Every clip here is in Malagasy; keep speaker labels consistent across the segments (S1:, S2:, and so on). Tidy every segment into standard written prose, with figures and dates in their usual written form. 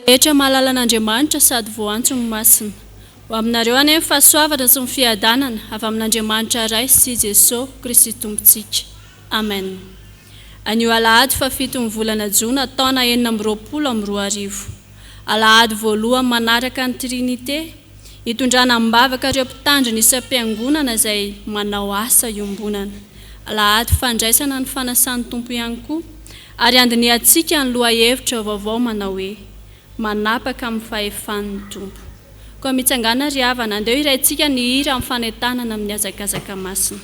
S1: Rehetra mahalala an'Andriamanitra sady voantso ny masina. Ho aminareo any ny fahasoavana sy ny fiadanana avy amin'Andriamanitra iray sy Jesosy Kristy Tompontsika. Amen. Anio alahady fa 7 ny volana Jona taona 2020. Alahady voalohany manaraka ny Trinité, hitondrana ambavaka ireo mpitandrina isam-piangonana izay manao asa iombonana. Alahady fandraisana ny fanasan'ny Tompo ihany koa, ary andiniantsika ny lohahevitra vaovao manao hoe manapaka amin'ny fahefan'ny Tompo. Koa mitsangana ry havana, andeo iraintsika ny hira amin'ny fanentanana amin'ny hazakazaka masina.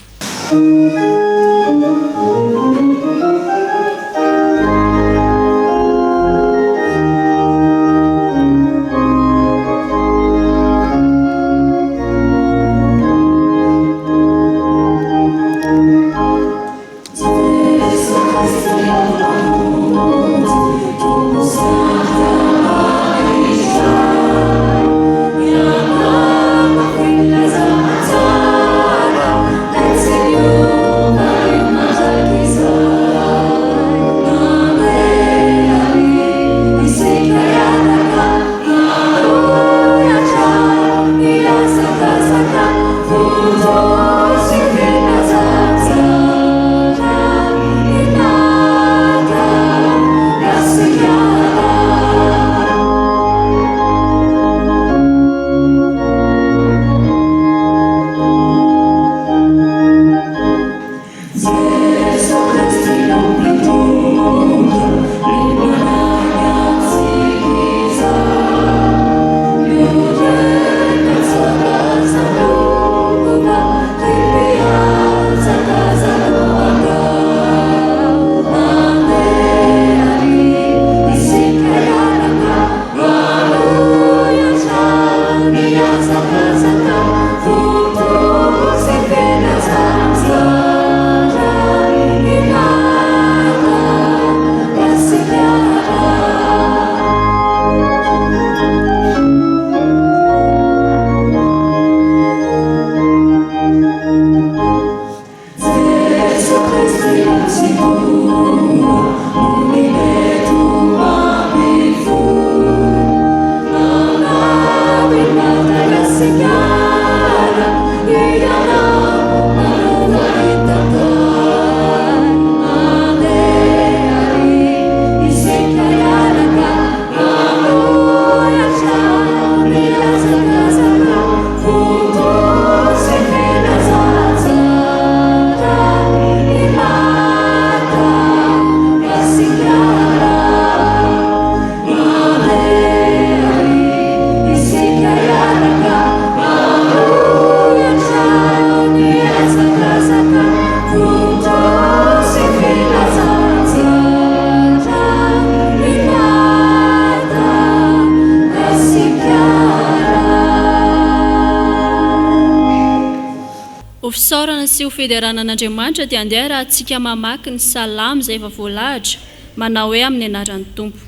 S1: Fisaorana sy ho federanan'Andriamanitra dia andeha raha antsika mamaky ny salamo izay efa voalahatra manao hoe amin'ny anaran'ny Tompo.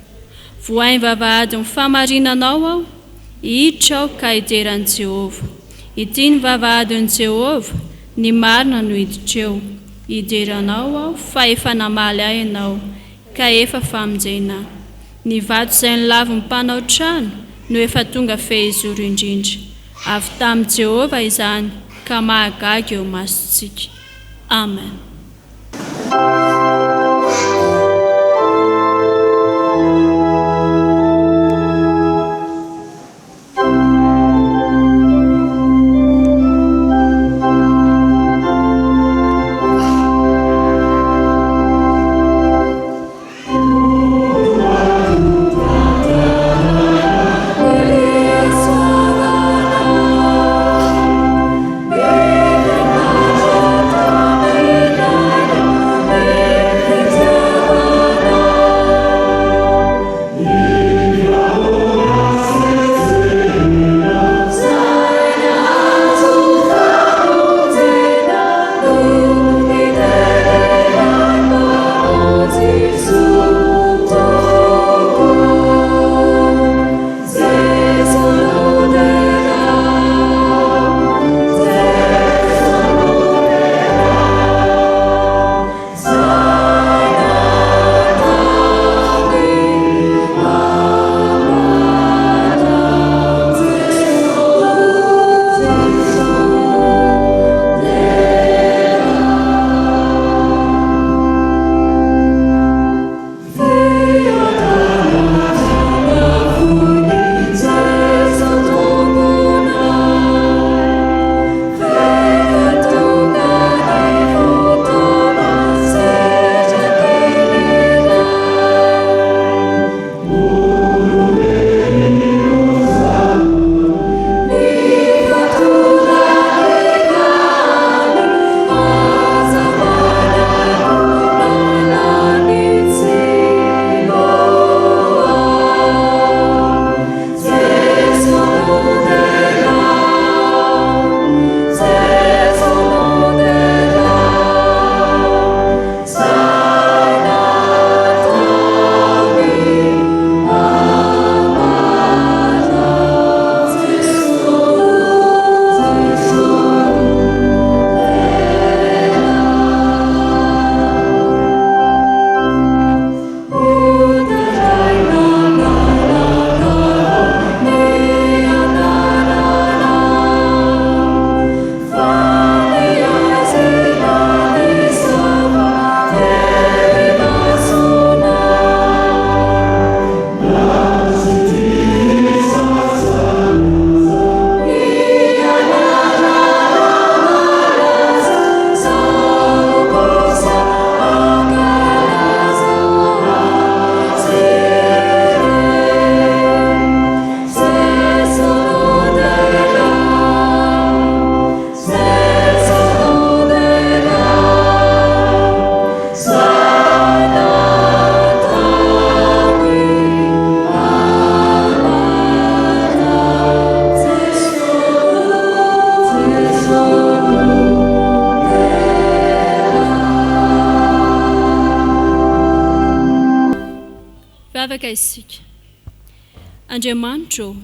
S1: Vohainy vavahady ny famarinanao aho, hiditra aho ka hijeran'i Jehovah. Ity ny vavahadin'i Jehovah, ny marina no hiditreo. Hijeranao aho fa efa namaly ahy ianao, ka efa famonjena. Ny vato izay nilavy ny mpanao trano no efa tonga fehizoro indrindra. Avy tamin'i Jehovah izany, ka mahagaga eo masontsika. Amen.
S2: Yeah.
S1: Hivavaka isika. Andriamanitra,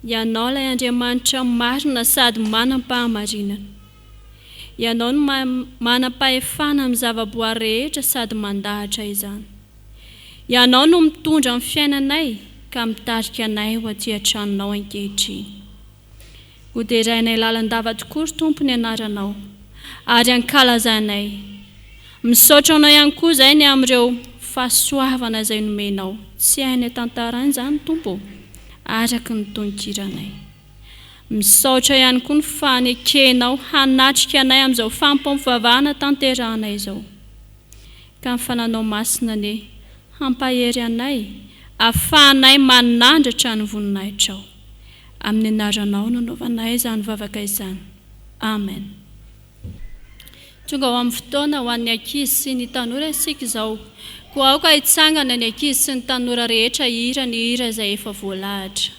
S1: ianao ilay Andriamanitra marina sady manam-pahamarinana. Ianao no manam-pahefana amin'ny zavaboary rehetra sady mandahatra izany. Ianao no mitondra amin'ny fiainanay ka mitarika anay ho aty an-tranonao ankehitriny. Hoderainay lalandava tokoa ry Tompo ny anaranao ary ankalazanay. Misaotra anao ihany koa izay ny amin'ireo fahasoavana izay nomenao. Tsy hainay tantarany izany Tompo, araka ny tonkiranay. Misaotra ihany koa ny fanekenao hanatrika anay amin'izao fampamfivavahana tanterahanay izao. Ka mifananao masina ane hampahery anay, ahafahanay manandratra ny voninahitrao. Amin'ny anaranao nanaovanay izany vavaka izany. Amen. Tonga ho amin'ny fotoana ho an'ny ankizy sy ny tanora isika izao. Koa aoka hitsangana ny ankizy sy ny tanora rehetra hihira ny hira izay efa voalahatra.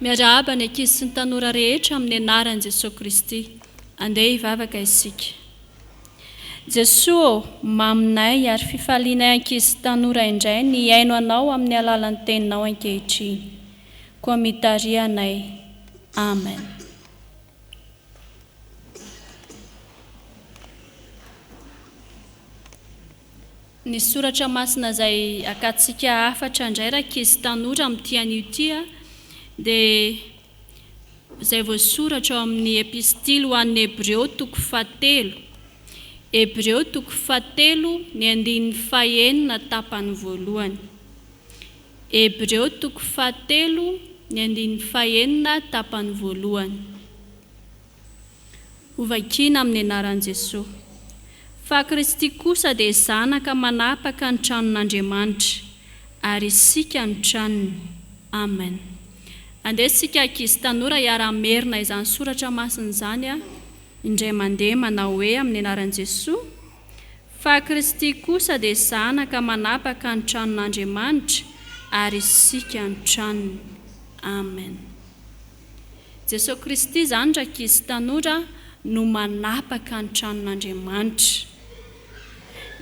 S1: Miarahaba ny ankizy sy ny tanora rehetra amin'ny anaran'i Jesosy Kristy. Andeha hivavaka isika. Jesosy, maminay ary fifalianay ankizy sy tanora indray ny haino anao amin'ny alalan'ny teninao ankehitriny. Koa mitaria anay. Amen. Ny soratra masina izay akatsika afatra indray raha ankizy tanora amin'ity anio ity dia izay voasoratra ao amin'ny epistily ho an'ny Hebreo 7. Hebreo 7 ny andininy 9 tapany voalohany. Hebreo 7 ny andininy 9 tapany voalohany. Hovakiana amin'ny anaran'i Jesosy. Fa Kristy kosa dia zanaka manapaka ny tranon'Andriamanitra ary isika ny tranony. Amen. Andeha isika ankizy tanora hiara-merina izany soratra masina izany indray mandeha manao hoe amin'ny anaran'i Jesosy. Fa Kristy kosa dia zanaka manapaka ny tranon'Andriamanitra ary isika ny tranony. Amen. Jesosy Kristy izany indray ankizy tanora no manapaka ny tranon'Andriamanitra.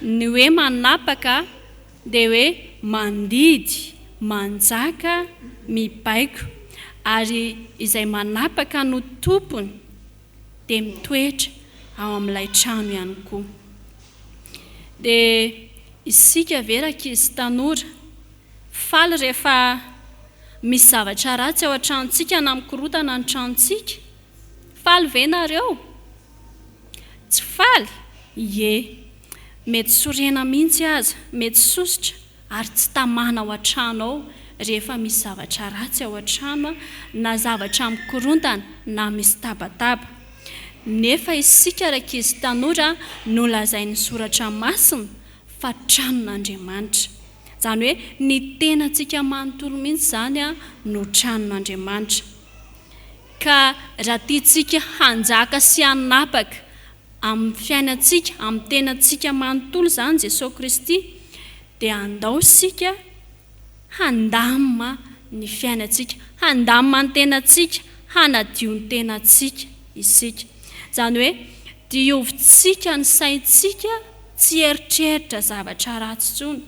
S1: Ny hoe manapaka dia hoe mandidy, manjaka, mibaiko. Ary izay manapaka no tompony dia mitoetra ao amin'ilay trano ihany koa. Dia isika vera ankizy tanora faly rehefa misy zavatra ratsy ao an-tranontsika na mikorotana ny tranontsika. Faly ve nareo? Tsy faly? Ie, mety sorena mihitsy aza, mety sositra ary tsy tamana ao an-trano ao rehefa misy zavatra ratsy ao an-trano na zavatra mikorontana na misy tabataba. Nefa isika raha ankizy tanora no lazain'ny soratra masina fa tranon'Andriamanitra. Izany hoe ny tenantsika manontolo mihitsy izany no tranon'Andriamanitra. Ka raha tiantsika hanjaka sy hanapaka amin'ny fiainantsika, amin'ny tenantsika manontolo izany Jesosy Kristy, dia andao isika handamina ny fiainantsika, handamina ny tenantsika, hanadio ny tenantsika isika. Izany hoe diovintsika ny saintsika tsy eritreritra zavatra ratsy intsony.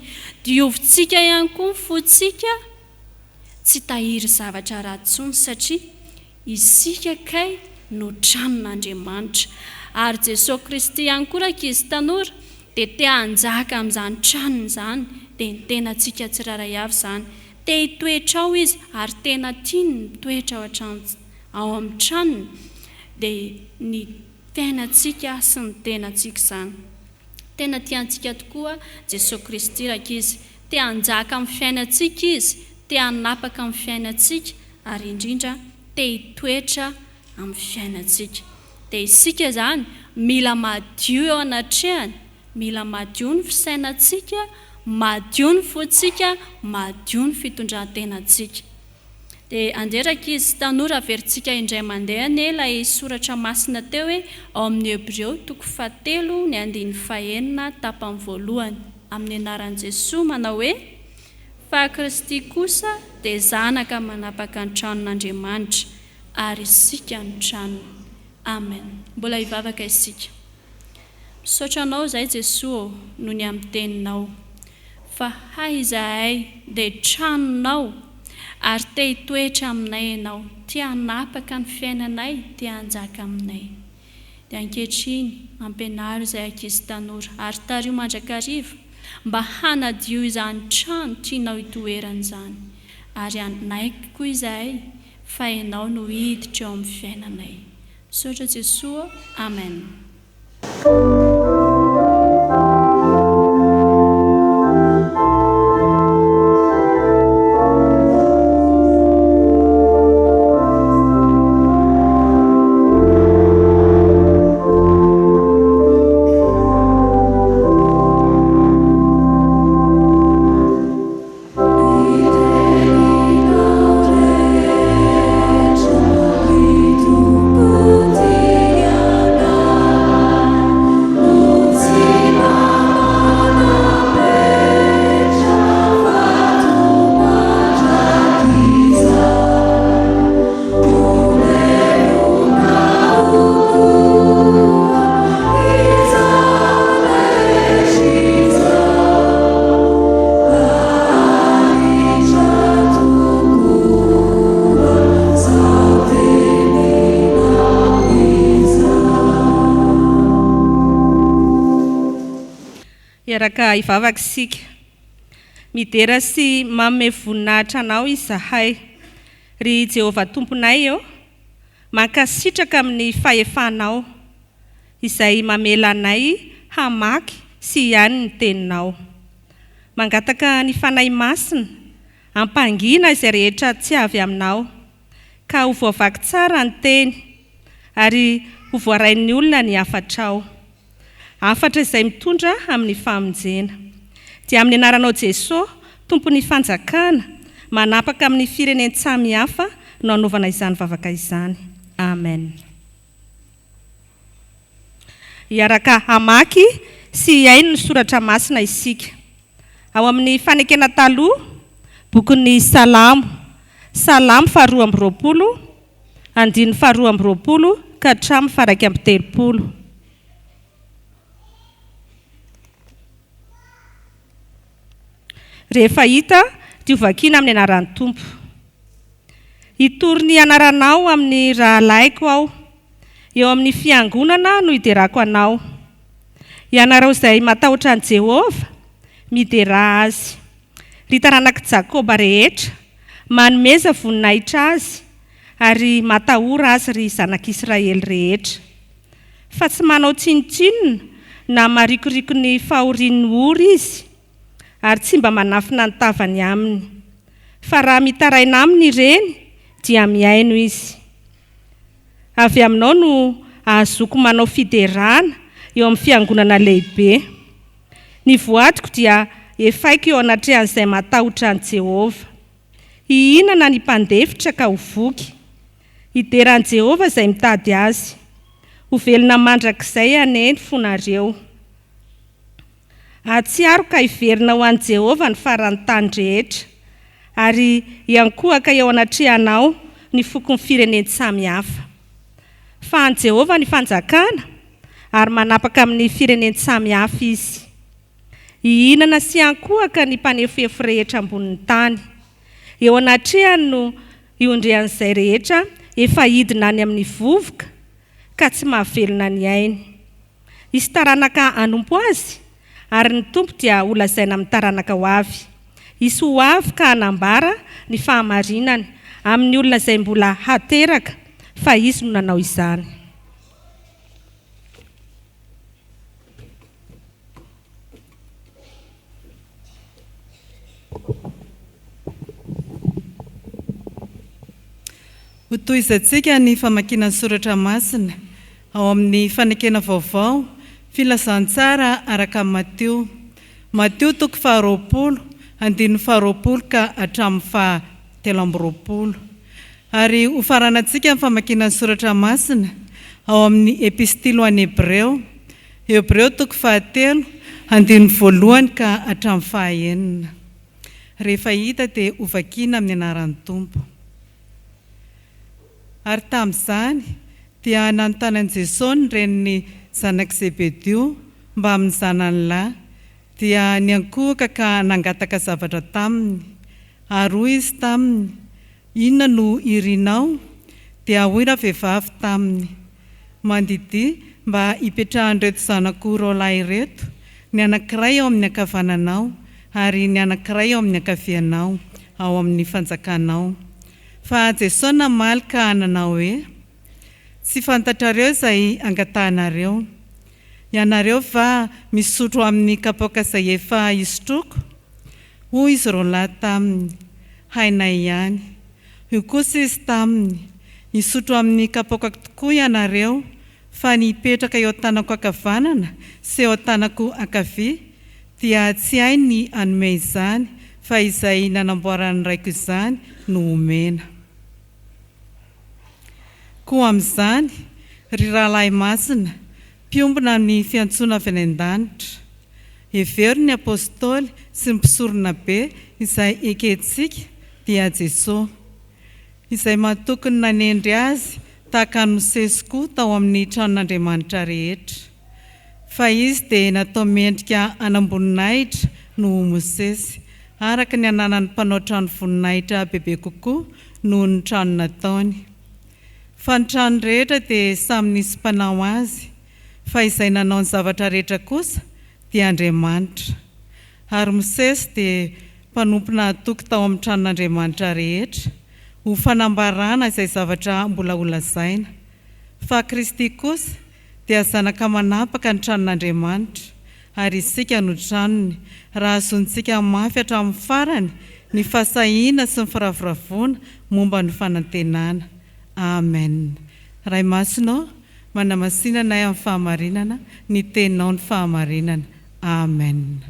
S1: Diovintsika ihany koa ny fontsika tsy tahiry zavatra ratsy intsony satria isika kay no tranon'Andriamanitra. Ary Jesosy Kristy ihany koa raha ankizy tanora dia te hanjaka amin'izany tranony izany dia ny tenantsika tsiraray avy izany te hitoetra ao izy ary tena tiany mitoetra ao amin'ny tranony dia ny fiainantsika sy ny tenantsika izany. Tena tiantsika tokoa Jesosy Kristy raka izy, te hanjaka amin'ny fiainantsika izy, te hanapaka amin'ny fiainantsika ary indrindra te hitoetra amin'ny fiainantsika. Dia isika izany mila madio eo anatrehany, mila madio ny fisainantsika, madio ny fontsika, madio ny fitondran-tenantsika. Dia anderaka izy tanora averintsika indray mandeha ilay soratra masina teo hoe ao amin'ny Hebreo 7:9 tapany voalohany amin'ny anaran'i Jesosy manao hoe fa Kristy kosa dia zanaka manapaka ny tranon'Andriamanitra ary isika ny tranony. Amen. Mbola hivavaka isika. Misaotra anao izay Jesosy noho ny amin'ny teninao fa hay izahay dia tranonao ary te hitoetra aminay ianao, te hanapaka ny fiainanay, te hanjaka aminay. Dia ankehitriny ampianaro izay ankizy tanora ary tario mandrakariva mba hanadio izany trano tianao hitoeran'izany ary hanaiky koa izahay fa ianao no hiditra eo amin'ny fiainanay. Misaotra Jesosy. Amen.
S2: Raka ivavaka isika midera sy manome voninahitra anao izahay ry Jehovah tomponay eo, mankasitraka amin'ny fahefanao izay mamela anay hamaky sy ihany ny teninao. Mangataka ny fanahy masina hampangina izay rehetra tsy avy aminao ka ho voavaky tsara ny teny ary ho voarain'ny olona ny afatrao. Afatra izay mitondra amin'ny famonjena. Dia amin'ny anaranao Jesosy, tompon'ny fanjakana, manapaka amin'ny fireneny samihafa no anaovana izany vavaka izany. Amen. Iaraka hamaky sy hiaino ny soratra masina isika. Ao amin'ny fanekena taloha, bokin'ny Salamo, Salamo 2:20, andiny 2:20 ka hatramin'ny 1:30. Rehefa hita dia hovakiana amin'ny anaran'ny Tompo. Hitory ny anaranao amin'ny raha laiko aho, eo amin'ny fiangonana no hiderako anao. Ianarao izay matahotra an' Jehovah, midera azy. Ry taranak'i Jakoba rehetra, manomeza voninahitra azy, ary matahora azy ry zanak'Israely rehetra. Fa tsy manao tsinotsinona na marikoriko ny fahorian'ny ory izy, ary tsy mba manafina ny tavany aminy. Fa raha mitaraina aminy ireny, dia miaino izy. Avy aminao no ahazoko manao fiderana eo amin'ny fiangonana lehibe. Ny voadiko dia efaiko eo anatrehan'izay matahotra an' Jehovah. Hihinana ny mpandefitra ka ho voky. Hideran'i Jehovah izay mitady azy. Ho velona mandrakizay ane ny fonareo. Atsiaro ka hiverina ho an'i Jehovah ny faran'ny tany rehetra, ary iankohaka eo anatrehanao ny fokon'ny fireneny samihafa. Fa an'i Jehovah ny fanjakana, ary manapaka amin'ny fireneny samihafa izy. Hihinana sy iankohaka ny mpanefefo rehetra ambonin'ny tany. Eo anatrehany no iondrehan'izay rehetra efa hidina any amin'ny vovoka, ka tsy mahavelona ny ainy. Isy taranaka anompo azy, ary ny Tompo dia holazaina amin'ny taranaka ho avy. Izy ho avy ka hanambara ny fahamarinany amin'ny olona izay mbola hateraka fa izy no nanao izany.
S3: Ho toizantsika ny famakiana ny soratra masina ao amin'ny fanekena vaovao filazantsara araka Mateo. Mateo toko 20, andininy 20 ka hatramin'ny 17. Ary ho faranantsika ny famakiana ny soratra masina ao amin'ny epistilo any Hebreo. Hebreo toko 13, andininy 1 ka hatramin'ny 9. Rehefa hita dia ho vakiana amin'ny anaran'ny Tompo. Ary tamin'izany dia nanontany Jesosy ny reniny zanak' Zebedeo mba amin'ny zanany lahy, dia niankohaka ka nangataka zavatra taminy. Ary hoy izy taminy, inona no irinao? Dia hoy vehivavy taminy, mandidy mba hipetrahan'ireto zanako roa lahy ireto, ny anankiray ao amin'ny ankavananao ary ny anankiray ao amin'ny ankavianao ao amin'ny fanjakanao. Fa Jesosy namaly ka nanao hoe, tsy fantatrareo izay angatahanareo. Ianareo va misotro amin'ny kapoaka izay efa isotroko? Hoy izy roa lahy taminy, hainay ihany. Io kosa izy taminy, misotro amin'ny kapoaka tokoa ianareo, fa ny hipetraka eo tanako ankavanana sy eo tanako ankavia dia tsy hay ny hanome izany, fa izay nanamboarany raiko izany no omena. Koa amin'izany, ry rahalahy masina, piombona ny fiantsoana avy any an-danitra. Hevery ny apôstôly sy ny mpisorona be izay ekentsika dia Jesosy, izay matokony nanendry azy tahaka ny Mosesy koa tao amin'ny tranon'Andriamanitra rehetra. Fa izy dia natao mendrika anamboninahitra noho Mosesy, araka ny ananany mpanao trano voninahitra bebe kokoa noho ny trano nataony. Fa ny trano rehetra dia samy nisy mpanao azy, fa izay nanao ny zavatra rehetra kosa dia Andriamanitra. Ary Mosesy dia mpanompona toky tao amin'ny tranon'Andriamanitra rehetra, ho fanambarana izay zavatra mbola holazaina. Fa Kristy kosa dia zanaka manapaka ny tranon'Andriamanitra, ary isika no tranony, raha azontsika mafy hatramin'ny farany ny fahasahiana sy ny firavoravoana momba ny fanantenana. Amen. Ray masinao, manamasinana amin'ny fahamarinana, ny teninao ny fahamarinana. Amen.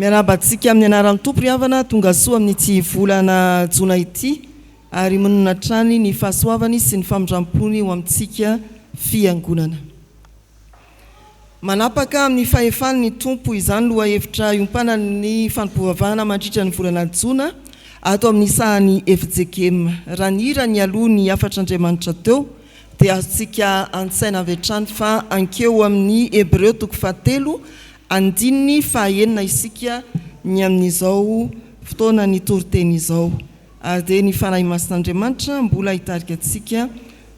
S4: Miarabantsika amin'ny anaran'ny Tompo riavana tonga soa amin'ny tsy volana jona ity, ary monina trany ny fahasoavany sy ny famindrampony ho amintsika fiangonana. Manapaka amin'ny fahefany ny Tompo izany loha hevitra iompana ny fanompoavahana mandritra ny volana jona ato amin'ny sahany FJKM. Raha ny hira ny aloha ny afatra Andriamanitra teo dia azontsika antsaina avy hatrany fa ankeo amin'ny Hebreo toko 13 andininy fahaenina isika ny amin'izao fotoana ny toriteny izao, ary dia ny fanahy masin'Andriamanitra mbola hitarika antsika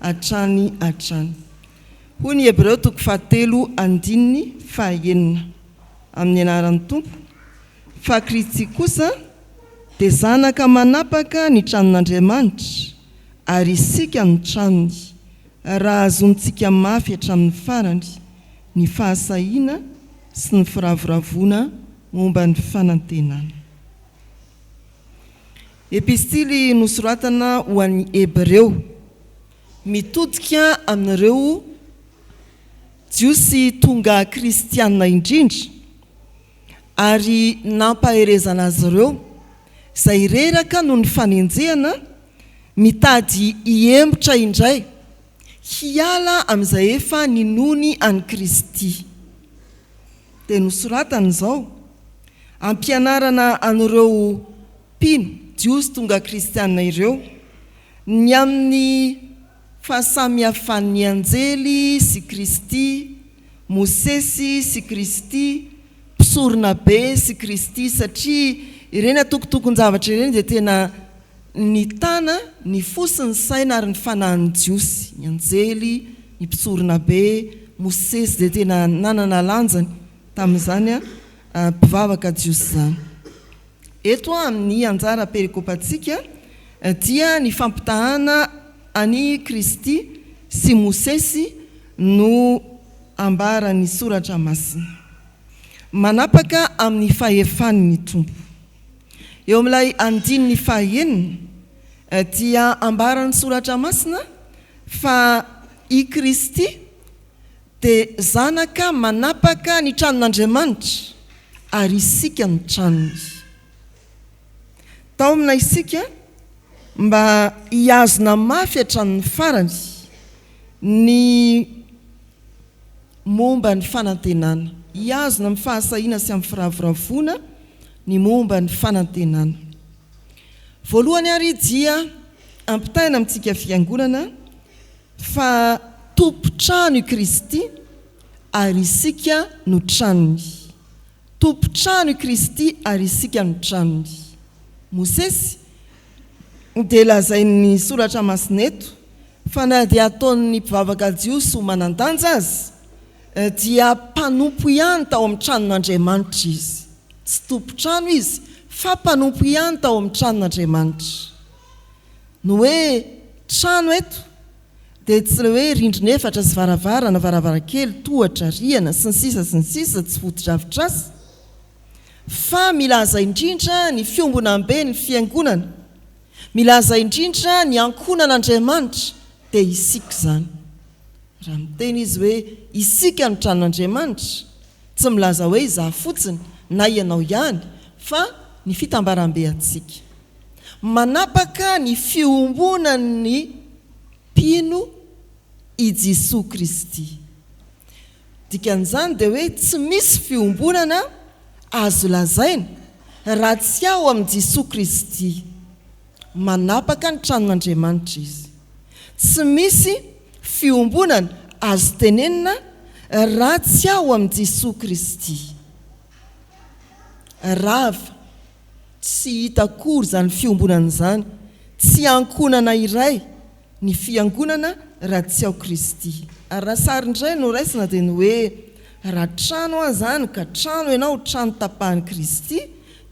S4: hatrany. Hoy ny Hebreo toko 13 andininy fahaenina amin'ny anaran'ny Tompo, fa Kristy kosa dia zanaka manapaka ny tranon'Andriamanitra, ary isika ny tranony, raha azontsika mafy hatramin'ny farany ny fahasahiana sy ny firavoravona momba ny fanantenana. Epistily nosoratana ho an'ny Hebreo, mitodika amin'ireo jiosy tonga kristianina indrindra ary nampaherezana azy ireo izay reraka no ny fanenjehana mitady hiembotra indray hiala amin'izay efa ninony any Kristy. Dia nosoratana izao ampianarana an'ireo mpino jiosy tonga kristianina ireo ny amin'ny fahasamihafan'ny anjely sy Kristy, Mosesy sy Kristy, mpisorona be sy Kristy, satria ireny atokotokon-javatra ireny dia tena ny tana ny fosiny saina ary ny fanahin'ny jiosy, ny anjely, ny mpisorona be, Mosesy dia tena nanana lanjany tamin'izany mpivavaka jiosy zany. Eto amin'ny anjara perikopantsika dia ny fampitahana any Kristy sy Mosesy no ambaran'ny soratra masina, manapaka amin'ny fahefan'ny tompo. Eo amin'ilay andininy fahaenina dia ambaran'ny soratra masina fa i Kristy dia zanaka manapaka ny tranon'Andriamanitra ary isika ny tranony. Tao amina isika mba hiazona mafy hatramin'ny farany ny momba ny fanantenana, hiazona amin'ny fahasahiana sy amin'ny firavoravona ny momba ny fanantenana. Voalohany ary dia ampitaina amintsika fiangonana fa tompo-trano i Kristy ary isika no tranony. Tompo-trano i Kristy ary isika no tranony. Mosesy dia lazain'ny soratra masina eto fa na dia ataon'ny mpivavaka jiosy ho manan-danja azy dia mpanompo ihany tao amin'ny tranon'Andriamanitra izy. Tsy tompo-trano izy fa mpanompo ihany tao amin'ny tranon'Andriamanitra. No hoe trano eto dia tsy hoe rindrina efatra sy varavarana, varavarakely, tohatra, rihana sy ny sisa tsy foto-drafitr'asa, fa milaza indrindra ny fiombonam-be ny fiangonana, milaza indrindra ny ankonan'Andriamanitra dia isika zany. Raha miteny izy hoe isika ny tranon'Andriamanitra, tsy milaza hoe izaho fotsiny na ianao ihany, fa ny fitambaram-be atsika. Manapaka ny fiombonan'ny mpino i Jesosy Kristy. Dikan'izany dia hoe tsy misy fiombonana azo lazaina raha tsy ao amin'ny Jesosy Kristy. Manapaka ny tranon'Andriamanitra izy. Tsy misy fiombonana azo tenenina raha tsy ao amin'ny Jesosy Kristy. Rava tsy hita akory zany fiombonana zany, tsy ankonana iray ny fiangonana raha tsy ao Kristy. Ary raha sary indray no raisina dia ny hoe raha trano zany ka trano ianao trano tapahan'i Kristy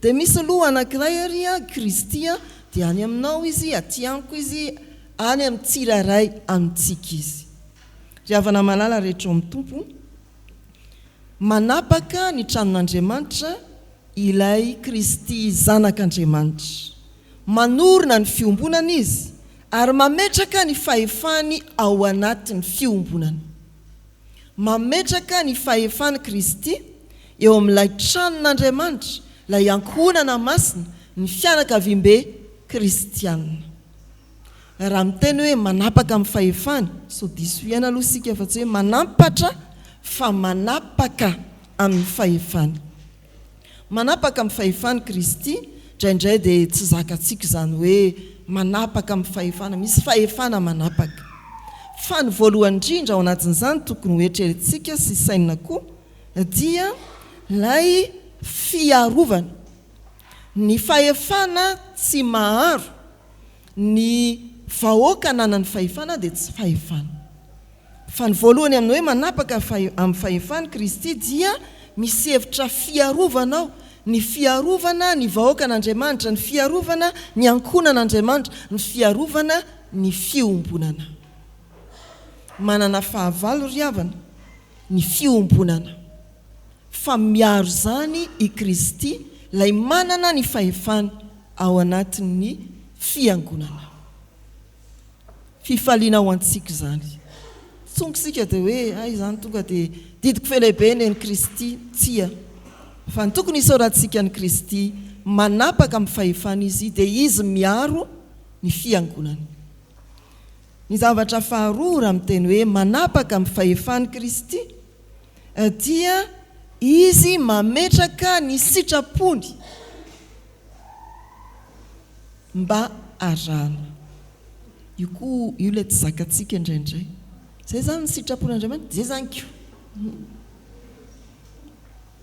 S4: dia misy loha anankiray ary Kristy dia any aminao izy, aty amiko izy, any amin'ny tsiraray amintsika izy. Ry havana malala rehetra ao amin'ny tompo, manapaka ny tranon'Andriamanitra ilay Kristy zanak'Andriamanitra, manorina ny fiombonana izy ary mametraka ny fahefany ao anatin'ny fiombonana. Mametraka ny fahefany Kristy eo amin'ilay tranon'Andriamanitra, ilay ankonana masina, ny fianakaviam-be kristianina. Raha miteny hoe manapaka amin'ny fahefany, so diso iana aloha isika fa tsy hoe manampatra fa manapaka amin'ny fahefany. Manapaka amin'ny fahefany Kristy, indraindray dia tsy zakantsika izany hoe manapaka amin'ny fahefana, misy fahefana manapaka. Fa ny voalohany indrindra ao anatin'izany tokony ho eritreretintsika sy saina koa dia lay fiarovana. Ny fahefana tsy maharo, ny vahoaka nanany fahefana dia tsy fahefana. Fa ny voalohany amin'ny hoe manapaka amin'ny fahefany Kristy dia misy hevitra fiarovana ao, ny fiarovana ny vahoaka an'Andriamanitra, ny fiarovana ny ankonan'Andriamanitra, ny fiarovana ny fiombonana. manana fahavalo ry havana ny fiombonana fa miaro zany i Kristy lay manana ny fahefany ao anatin'ny fiangonana. Fifaliana ho antsika zany. Tsongisika dia hoe ay zany tonga dia didiko felehibe ny Kristy tsia. Fa ny tokony isaorantsika ny Kristy manapaka amin'ny fahefany izy dia izy miaro ny fiangonana. Ny zavatra faharoa raha miteny hoe manapaka amin'ny fahefany Kristy dia izy mametraka ny sitrapony mba arahana. Io koa io ilay tsy zakatsika indraindray. Zay zany ny sitrapon'Andriamanitra, zay zany ko.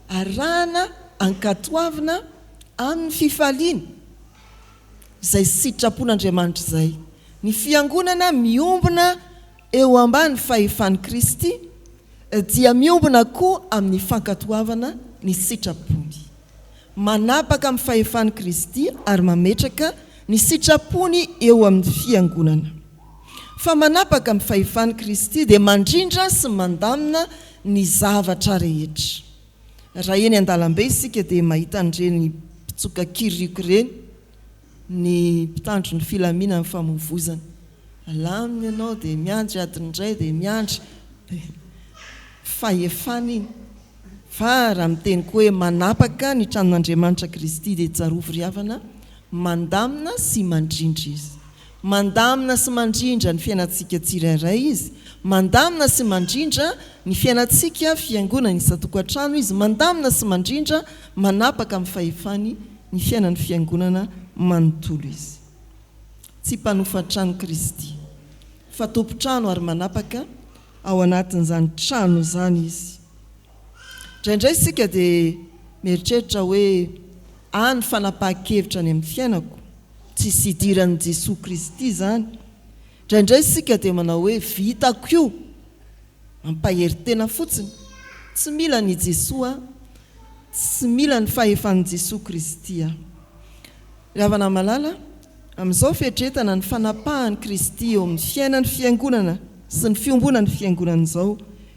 S4: Arahana ankatoavina amin'ny fifaliana zay sitrapon'Andriamanitra zay. Ny fiangonana miombona eo ambany fahefany Kristy dia miombona koa amin'ny fankatoavana ny sitrapony. Manapaka amin'ny fahefany Kristy ary mametraka ny sitrapony eo amin'ny fiangonana. Fa manapaka amin'ny fahefany Kristy dia mandrindra sy mandamina ny zavatra rehetra. Raha eny an-dalambe isika dia mahita an'ireny mpitsoka kiriko ireny, ny mpitandro ny filaminana amin'ny famovozana. Alamina ianao dia miandry adiny indray dia miandry. Fahefany iny. Fa raha miteny koa hoe manapaka ny tranon'Andriamanitra Kristy dia tsarovo ry havana, mandamina sy mandrindra izy. Mandamina sy mandrindra ny fiainantsika tsirairay izy. Mandamina sy mandrindra ny fiainantsika fiangonana isan-tokantrano izy. Mandamina sy mandrindra manapaka amin'ny fahefany ny fiainan'ny fiangonana manontolo izy. Tsy mpanofa trano Kristy fa tompo-trano ary manapaka ao anatin'izany trano zany izy. Indraindray isika dia mieritreritra hoe any fanapahan-kevitra any amin'ny fiainako, tsy sidiran'i Jesosy Kristy zany. Indraindray isika dia manao hoe vitako io, mampahery-tena fotsiny. Tsy mila ny Jesosy, tsy mila ny fahefan'i Jesosy Kristy. Ravana malala, amin'izao fetretana ny fanapahan'i Kristy eo amin'ny fiainan'ny fiangonana sy ny fiombonan'ny fiangonana izao,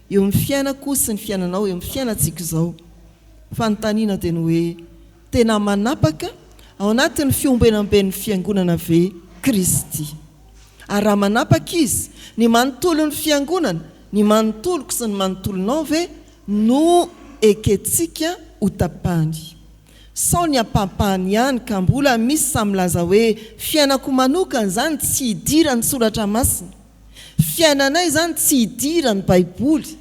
S4: eo amin'ny fiainako sy ny fiainanao, eo amin'ny fiainantsika izao. Fanontaniana dia ny hoe tena manapaka ao anatin'ny fiombenamben'ny fiangonana ve Kristy. Ary raha manapaka izy, ny manontolo ny fiangonana, ny manontoloko sy ny manontolonao ve no eketsika ho tapahany. Sao ny ampampahany ihany ka mbola misy samilaza hoe fiainako manokana zany tsy hidira ny soratra masina. Fiainanay zany tsy hidira ny Baiboly.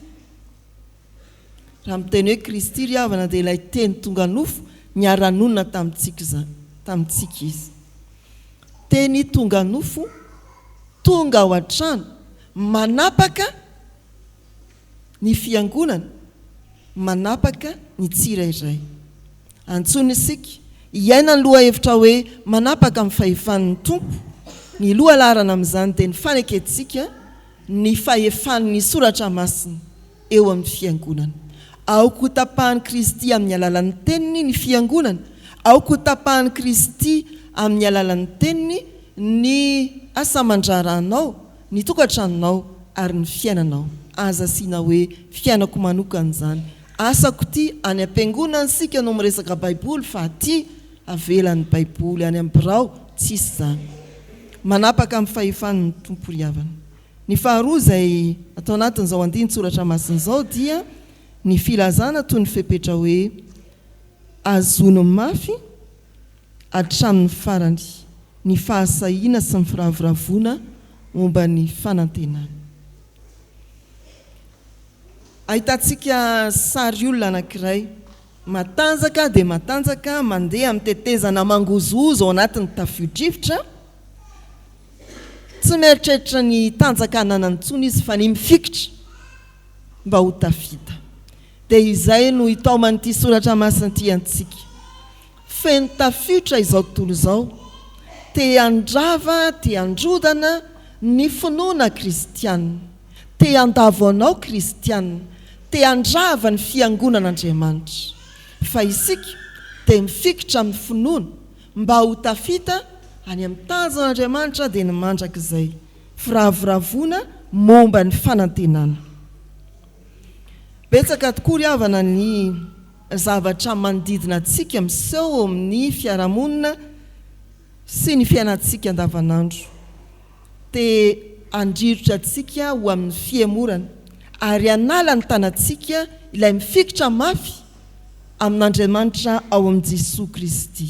S4: Raha miteny hoe Kristy ry havana dia ilay teny tonga nofo niara-nonina tamintsika izy. Teny tonga nofo, tonga ao an-trano, manapaka ny fiangonana, manapaka ny tsirairay. Antsony isika iaina ny loha hevitra hoe manapaka amin'ny fahefan'ny tompo. Ny loha larana amin'izany dia ny faneketsika ny fahefan'ny soratra masina eo amin'ny fiangonana. Aoko tapahan'i Kristy amin'ny alalan'ny teniny ny fiangonana. Aoko tapahan'i Kristy amin'ny alalan'ny teniny ny asa aman-draranao, ny tokantranonao ary ny fiainanao. Aza asiana hoe fiainako manokana izany. Asako ty any am-piangonana sika no miresaka Baiboly fa ty avelan'ny Baiboly any amin'ny birao tsisy zany. Manapaka amin'ny fahefan'ny tompo ry havana. Ny faharoa izay atao anatin'izao andinin-tsoratra masina izao dia ny filazana toy ny fepetra hoe azony mafy hatramin'ny farany ny fahasahiana sy ny firavoravona momba ny fanantenana. Ahitantsika sary olona anankiray matanjaka dia matanjaka mandeha amin'ny tetezana mangozozo ao anatin'ny tafio-drivotra. Tsy mieritreritra ny tanjaka ananany intsony izy fa ny mifikitra mba ho tafita. Dia izay no hitaoman'ity soratra masina ity antsika. Feno tafiotra izao tontolo izao, te handrava, te handrodana ny finoana kristianina, te handavo anao kristianina, te handrava ny fiangonan'Andriamanitra. Fa isika dia mifikitra amin'ny finoana mba ho tafita any amin'ny tanjon'Andriamanitra dia ny mandrakizay. Firavoravona momba ny fanantenana. Betsaka tokoa ry havana ny zavatra manodidina antsika miseho amin'ny fiarahamonina sy ny fiainantsika andavanandro. Dia andrirotra antsika ho amin'ny fiemorana ary anala ny tanantsika ilay mifikitra mafy amin'Andriamanitra ao amin'i Jesosy Kristy.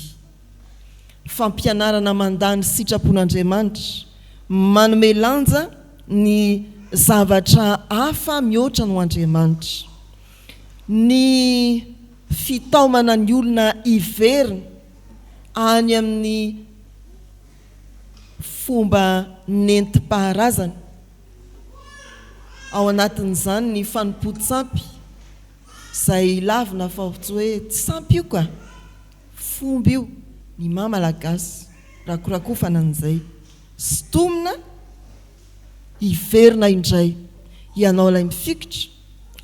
S4: Fampianarana mandany sitrapon'Andriamanitra, manome lanja ny zavatra hafa mihoatra no Andriamanitra. Ny fitaomana ny olona iverina any amin'ny fomba nentim-paharazana. Ao anatin'izany ny fanompo-tsampy, izay lavina fa hoe tsy sampy io ka, fomba io, ny malagasy rakorakofana an'izay. Sitomina iverina indray, ianao ilay mifikitra,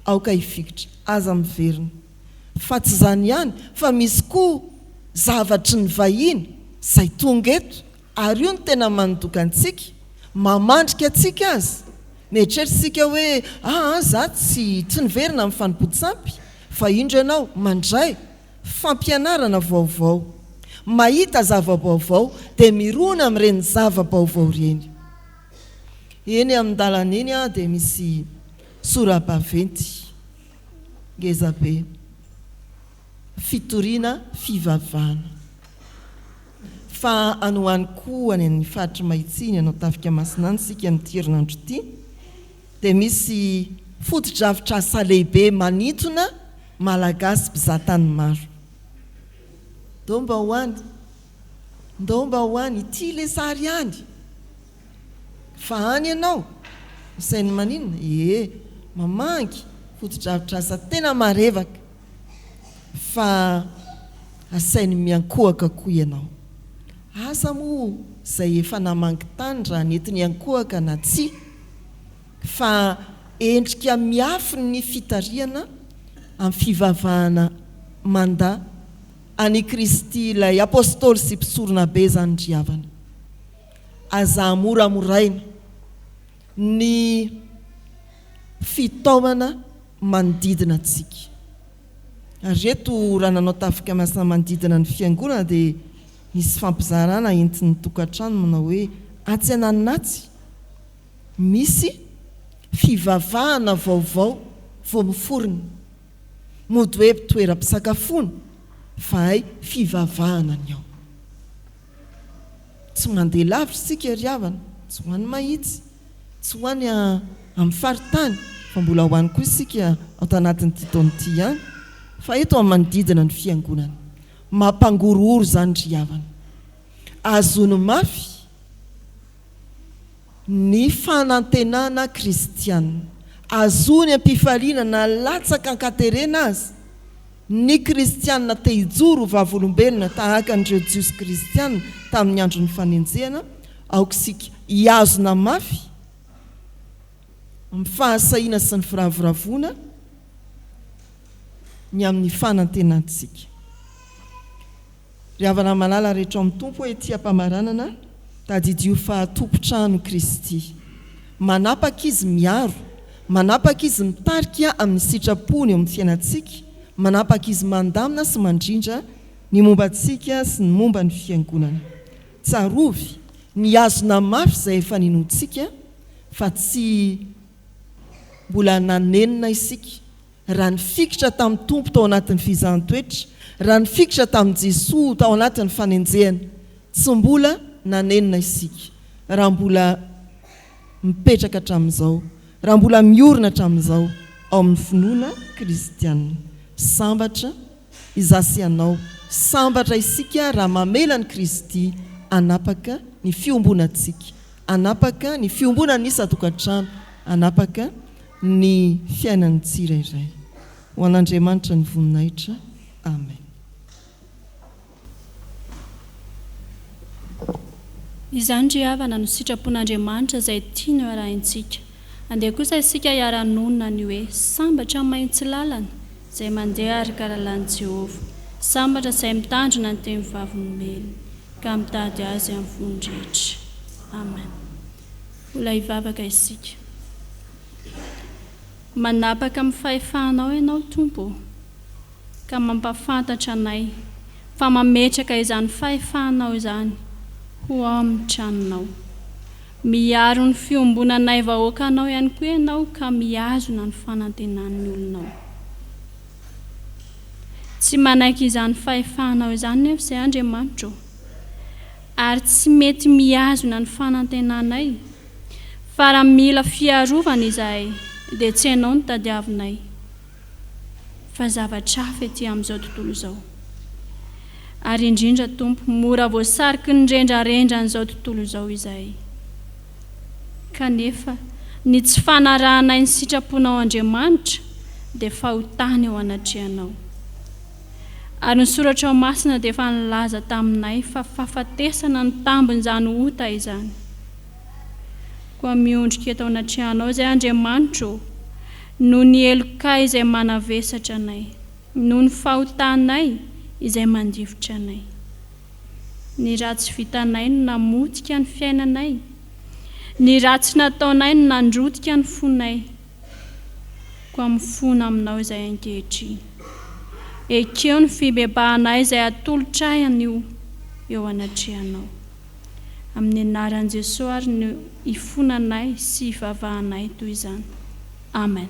S4: aoka hifikitra, aza miverina. Fa tsy izany ihany, fa misy koa zavatry ny vahiny izay tonga eto, ary io ny tena mandoka antsika, mamandrika antsika azy. Mieritreritsika hoe za tsy niverina amin'ny fanompo-tsampy, fa indro ianao mandray fampianarana vaovao, mahita zava-baovao dia mirona amin'ireny zava-baovao ireny. Eny amin'ny dalana eny dia misy sora-baventy ngeza be, fitoriana fivavahana. Fa anohany koa any amin'ny faritry Mahitsiny, anao Tafika Masinany sika amin'ity herinandro ity, dia misy foto-dravitra asa lehibe manintona malagasy mpizahatany maro. Ndao mba hoany ity le sary any, fa any ianao isainy maninona? Mamangy foto-dravitra asa tena marevaka, fa asainy miankohaka koa ianao. Asa moa izay efa namangy tany raha nentiny ankohaka na tsy, fa endrika miafy ny fitariana amin'ny fivavahana manda any Kristy ilay apôstôly sy mpisorona be zany ry havana. Aza moramoraina ny fitaomana manodidina antsika. Reto raha nanao Tafika Masina manodidina ny fiangonana dia misy fampizarana entin'ny tokantrano manao hoe atsy ananatsy, misy fivavahana vaovao vao miforona, mody hoe toeram-pisakafoana, fa hay fivavahana ny ao. Tsy mandeha lavitra sika ry havana, tsy ho any mahitsy, tsy ho any amin'ny faritany, fa mbola ho any koa sika ao tanatin'ity taona ity ihany, fa eto amin'ny manodidina ny fiangonana. Mampangorohoro zany ry havana. Azony mafy ny fanantenana kristianina, azony ampifaliana na latsaka ankaterena azy ny kristianina te hijoro vavolombelona tahaka an'ireo jiosy kristianina tamin'ny andron'ny fanenjehana, aokisika hiazona mafy amin'ny fahasahiana sy ny firavoravona ny amin'ny fanantenantsika. Ry havana malala rehetra amin'ny tompo hoe tia mpamaranana tadidio fa tompotrano Kristy, manapaka izy miaro, manapaka izy mitarika amin'ny sitrapony eo amin'ny fiainantsika, manapaka izy mandamina sy mandrindra ny mombantsika sy ny momba ny fiangonana. Tsarovy ny azona mafy izay efa ninontsika, fa tsy mbola nanenina isika. Raha nifikitra tamin'ny tompo tao anatin'ny fizahantsoetra, raha nifikitra tamin'i Jesosy tao anatin'ny fanenjehana, tsy mbola nanenina isika. Raha mbola mipetraka hatramin'izao, raha mbola miorina hatramin'izao ao amin'ny finoana kristianina, sambatra izasy ianao, sambatra isika raha mamela ny Kristy anapaka ny fiombonantsika, anapaka ny fiombonan'ny isa-tokantrano, anapaka ny fiainan'ny tsirairay. Ho an'Andriamanitra ny voninahitra. Amen.
S1: Izany ry havana no sitrapon'Andriamanitra izay tiany ho arahintsika. Andeha kosa isika hiara-nonina ny hoe sambatra mahitsy lalana izay mandeha araka lalan'i Jehovah, sambatra izay mitandrina ny teny vavolombelona ka mitady azy amin'ny fonindrehetra. Amen. Mbola hivavaka isika. manapaka amin'ny fahefahanao ianao tompo ka mampafantatra anay fa mametraka izany fahefahanao izany ho ao amin'ny tranonao. Miaro ny fiombonanay vahoakanao ihany koa ianao ka miazona ny fanantenan'ny olonao. Tsy manaiky izany fahefahanao izany nefa izay Andriamanitro, ary tsy mety miazona ny fanantenanay, fa raha mila fiarovana izahay dia tsy ianao ny tadiavinay fa zavatra hafa ety amin'izao tontolo izao. Ary indrindra tompo, mora voasariky ny rendrarendra n'izao tontolo izao izahay, kanefa ny tsy fanarahanay ny sitraponao Andriamanitra dia fahotana eo anatrehanao. Ary ny soratra ao masina dia efa nilaza taminay fa fahafatesana ny tambon'izany ota izany. Koa miondrika eto anatrehanao izay Andriamanitro, no ny elokay izay manavesatra anay, no ny fahotanay izay mandifotra anay. Ny ratsy vitanay no namotika ny fiainanay, ny ratsy nataonay no nandrotika ny fonay. Koa mifona aminao izay ankehitriny. Ekeo ny fibebahanay izay atolotrahany eo anatrehanao. Amin'ny anaran'i Jesosy ary ny ifonanay sy ivavahanay toy izany. Amen.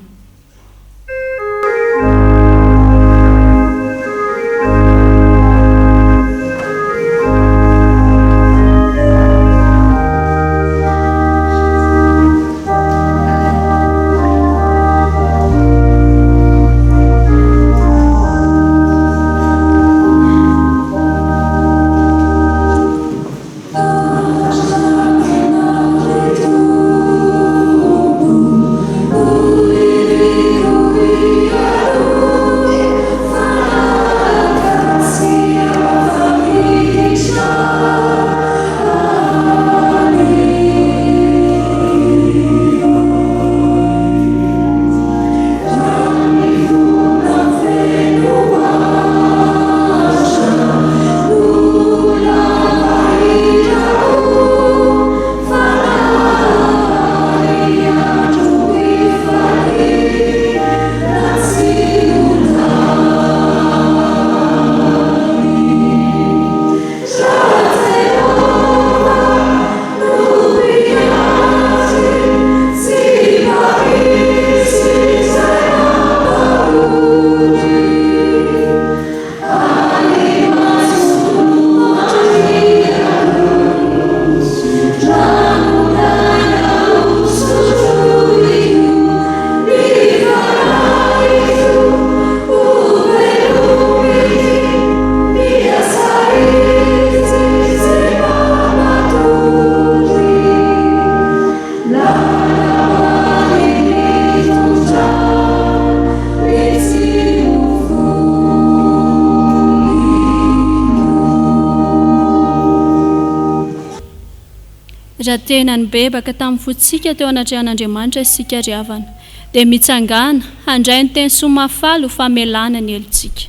S1: Raha tena ny bebaka tamin'ny fotsika teo anatrehan'Andriamanitra isika riavana, dia mitsangana handray ny teny somafaly ho famelana ny elontsika.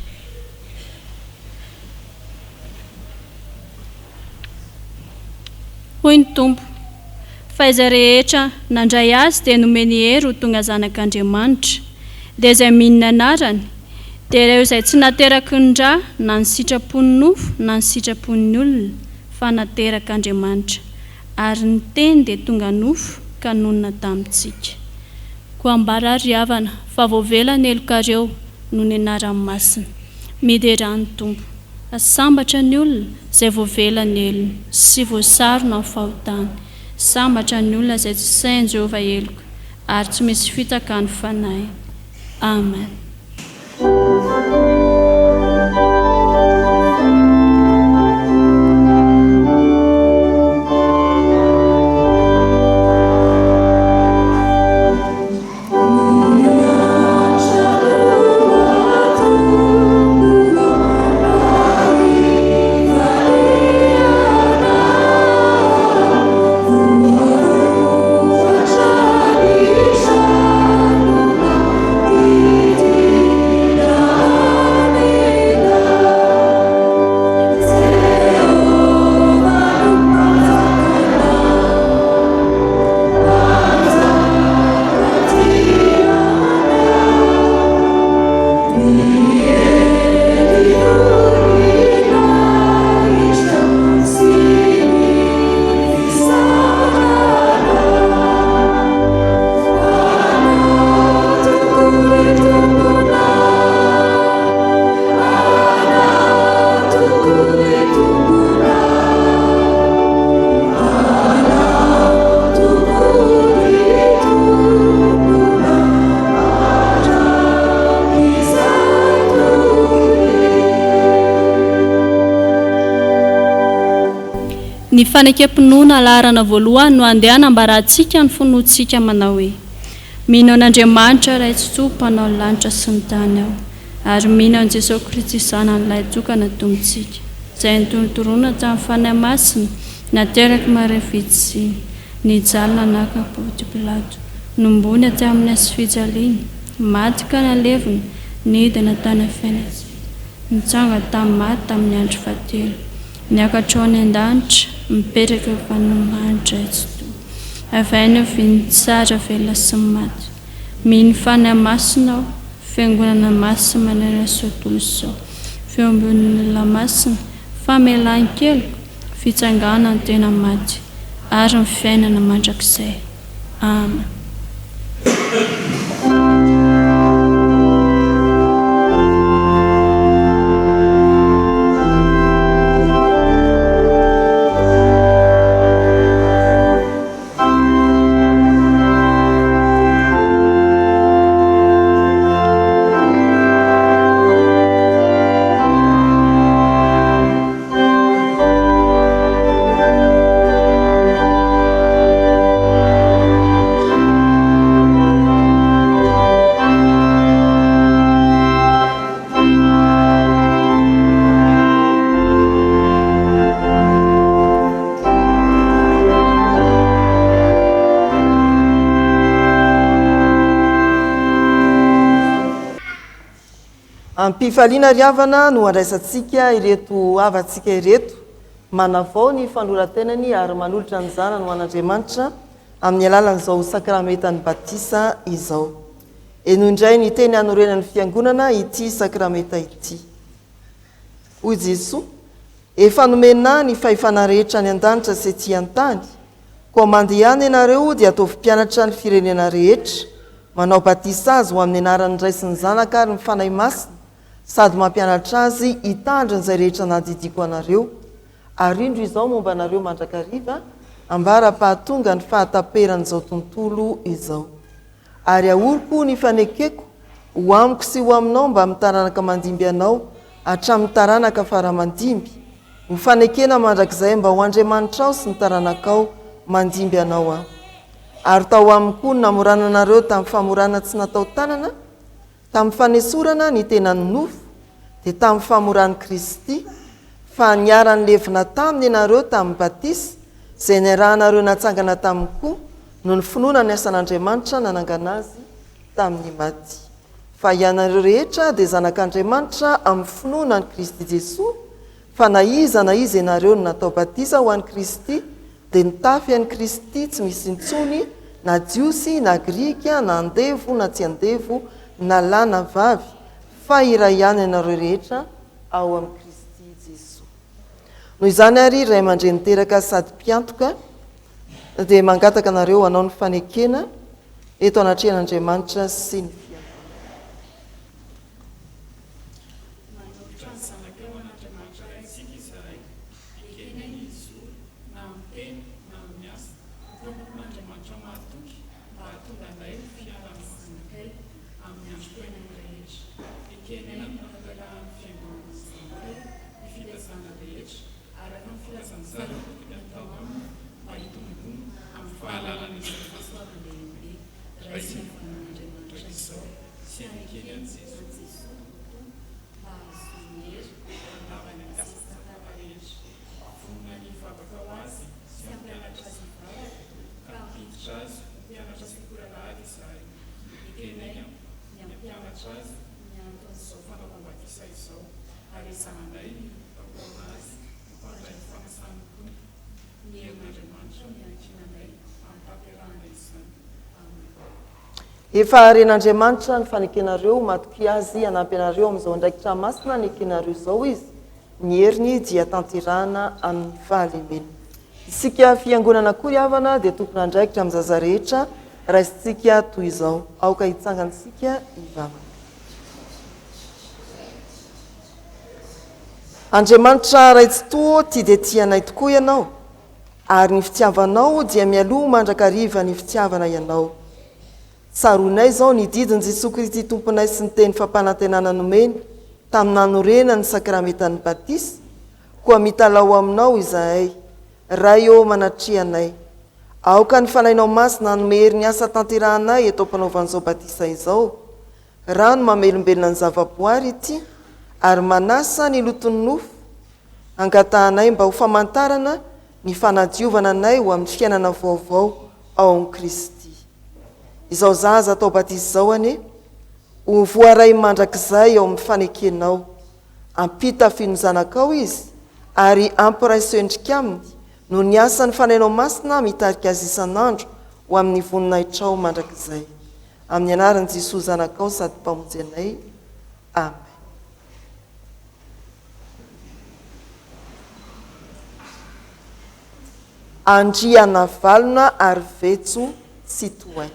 S1: Hoy ny Tompo, fa izay rehetra nandray azy dia nomeny hery ho tonga zanak'Andriamanitra, dia izay mihinana anarany, dia ireo izay tsy nateraky ny rà na ny sitrapon'ny nofo na ny sitrapon'ny olona, fa naterak'Andriamanitra. Ary ny teny dia tonga nofo ka nonona tamintsika. Koa ambara ry havana fa voavelany elokareo no ny anaran'ny masina. Miderany Tompo, sambatra ny olona izay voavelany elony sy voasarona ny fahotany. Sambatra ny olona izay tsy sain'i Jehovah eloko ary tsy misy fitaka ny fanahy. Amen.
S5: Thank you.
S1: Ny fanekam-pinoana laharana voalohany no andeha hanambarantsika ny finoantsika manao hoe mino an'Andriamanitra iray tsotsoa mpanao ny lanitra sy ny tany ao ary mino an' Jesosy Kristy zanan'ilay tokana tombontsika izay nitorotoroana tamin'ny fanahy masina nateraka Maria fitsiny nijalona naka Ponty Pilato nombony aty amin'ny asofijaliana maty ka nalevina nidina tany Afianasy nitsanga tamin'ny maty tamin'ny andro fahatelo niakatra ao any an-danitra mipetraka eo Vanin'Andriamanitra itsotoa avaina vinitsara velona sy maty mino fanahy masina aho fiangonana masina manana soatolo sao fiambon'olona masina famelan-keloko fitsangana ny tena maty ary ny fiainana mandrakizay. Amen.
S4: Ampifaliana riavana no andraisantsika ireto avantsika ireto manavao ny fanorantenany ary manolotra ny zana no an'Andriamanitra amin'ny alalan'izao sakramentany batisa izao. Eno indray ny teny hanorenan'ny fiangonana ity sakramenta ity. Hoy Jesoa, efa nomena ny fahefana rehetra ny an-danitra sy ety an-tany, koa mandeha any ianareo dia ataovy mpianatra ny firenena rehetra, manao batisa azy ho amin'ny anaran'ny Ray sy ny Zanaka ary ny fanahy masina, sady mampianatra azy hitandriny izay rehetra nadidiko anareo. Ary indro izao momba anareo mandrakariva, ambara-pahatonga ny fahataperan'izao tontolo izao. Ary ahoriko ny fanekeko ho amiko sy ho aminao mba mitaranaka mandimby anao hatramin'ny taranaka faramandimby. Ny fanekena mandrakizay mba ho Andriamanitra ao sy ny taranakao mandimby anao aho. Ary tao amiko ny namorana anareo tamin'ny famorana tsy natao tanana, tamin'ny fanesorana ny tenany nofo, dia tamin'ny famorany Kristy, fa niarany levina taminy ianareo tamin'ny batisa, izay niarahanareo natsangana taminy koa no ny finoana ny asan'Andriamanitra nanangana azy tamin'ny maty. Fa ianareo rehetra dia zanak'Andriamanitra amin'ny finoana ny Kristy Jesoa, fa na iza ianareo no natao batisa ho an'ny Kristy, dia nitafy an'ny Kristy tsy misy intsony, na jiosy, na grika, na andevo, na tsy andevo, na lahy na vavy, fa iray ihany ianareo rehetra ao amin'ny Kristy Jesoa. Noho izany ary ray aman-dreny niteraka sady mpiantoka dia mangataka anareo hanao ny fanekena eto anatrehan'Andriamanitra sy ny efa ren'Andriamanitra ny fanekenareo matoky azy hanampy anareo amin'izao andraikitra masina nekenareo izao izy, ny heriny dia tanterahana amin'ny fahalemena. Isika fiangonana kory havana dia tompona andraikitra amin'ny zaza rehetra raisitsika toy izao, aoka hitsangantsika ivavaka. Andriamanitra raitsi-toa ty dia tianay tokoa ianao, ary ny fitiavanao dia mialoha mandrakariva ny fitiavana ianao. Tsaronay zao ny didin' Jesosy Kristy tomponay sy ny teny fampanantenana nomeny tamin'ny nanorena ny sakramentany batisa, koa mitalao aminao izahay, raha eo manatrianay aoka ny fanainao masina nomehery ny asa tanterahanay eto mpanaovan'izao batisa izao raha no mamelombelona ny zavaboary ity ary manasa ny loton'ny nofo angatahanay mba ho famantarana ny fanadiovana anay ho amin'ny fiainana vaovao ao amin'i Kristy. Izao zaza atao batisa izao ane ho voaray mandrakizay ao amin'ny fanekenao, ampita fino zanakao izy ary ampiraiso endrika aminy no ny asan'ny fanainao masina mitarika azy isan'andro ho amin'ny voninahitrao mandrakizay. Amin'ny anaran'i Jesosy zanakao sady mpamonjy anay. Amen. Andriana valona ary vetso sy toay.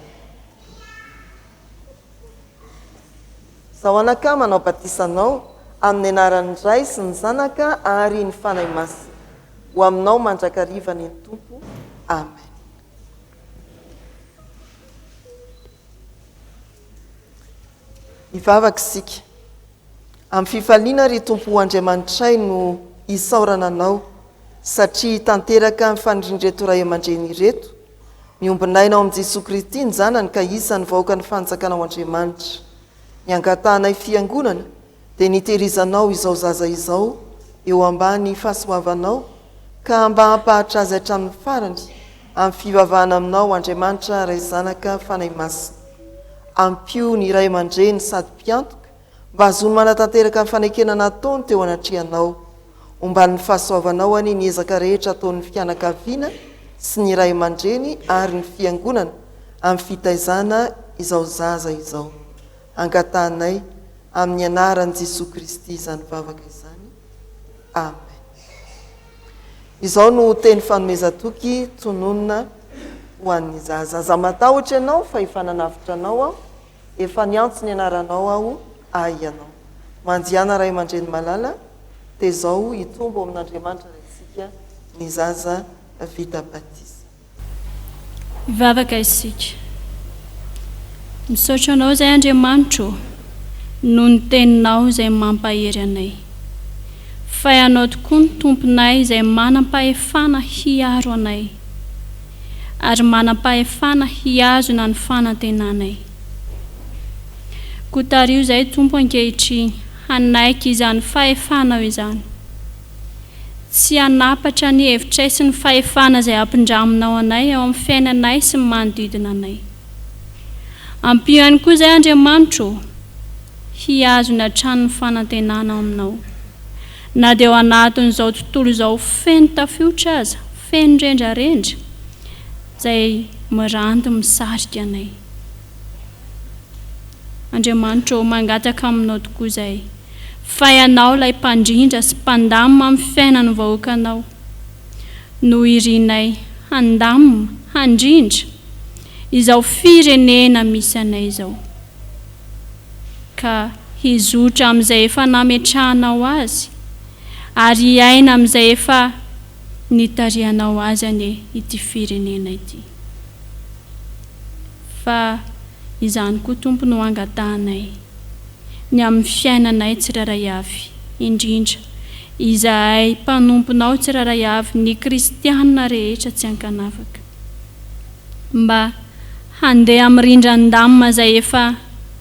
S4: Zao anaka manao batisanao amin'ny anaran'ny Ray sy ny Zanaka ary ny Fanahy Masina. Ho aminao mandrakariva ny Tompo. Amen. Ivavaka isika. Amin'ny fifaliana ry Tompo Andriamanitray no isaorana anao satria tanteraka ny fanindreto ray aman-dreny reto miombinainao amin'i Jesosy Kristy ny Zanany ka isany vahoaka ny fanjakanao Andriamanitra. Ny angatahanay fiangonana dia niterizanao izao zaza izao eo ambany fahasoavanao ka mba hampahatra azy hatramin'ny farany amin'ny fivavahana aminao Andriamanitra Ray Zanaka Fanahy Masina. Ampio ny ray aman-dreny sady mpiantoka mba azony manatanteraka ny fanekena nataony teo anatrianao. Omban'ny fahasoavanao any ny ezaka rehetra ataon'ny fianakaviana sy ny ray aman-dreny ary ny fiangonana amin'ny fitaizana izao zaza izao. Angatahanay amin'ny anaran'i Jesosy Kristy izany vavaka izany. Amen. Izao no teny fanomezatoky tononona ho an'ny zaza. Za matahotra ianao fa efa nanavitra anao aho, efa niantso ny anaranao aho ianao. Mandiana ray aman-dreny malala dia izao hitombo amin'Andriamanitra isika ny zaza vita batisa.
S1: Vavaka isika. Misaotra anao izay Andriamanitro noho ny teninao izay mampahery anay. Fa ianao tokoa ny tomponay izay manam-pahefana hiaro anay ary manam-pahefana hiazona ny fanantenanay. Kotario izay Tompo ankehitriny hanaiky izany fahefanao izany. Tsy hanapatra ny hevitray sy ny fahefana izay ampidraminao anay ao amin'ny fiainanay sy ny manodidina anay. Ampio ihany koa izay Andriamanitro hiazona hatrany ny fanantenana aminao. Na dia ao anatin'izao tontolo izao feno tafiotra aza, feno rendrarendra izay miranty misarika anay. Andriamanitro mangataka aminao tokoa izay fa ianao ilay mpandrindra sy mpandamina amin'ny fiainan'ny vahoakanao no irinay handamina, handrindra izao firenena misy anay izao, ka hizotra amin'izay efa nametrahanao azy ary hiaina amin'izay efa nitarihanao azy ane ity firenena ity. Fa izany koa Tompo no angatahanay ny amin'ny fiainanay tsiraray avy, indrindra izahay mpanomponao tsiraray avy ny kristianina rehetra tsy ankanavaka, mba handeha amin'ny rindran-damina izay efa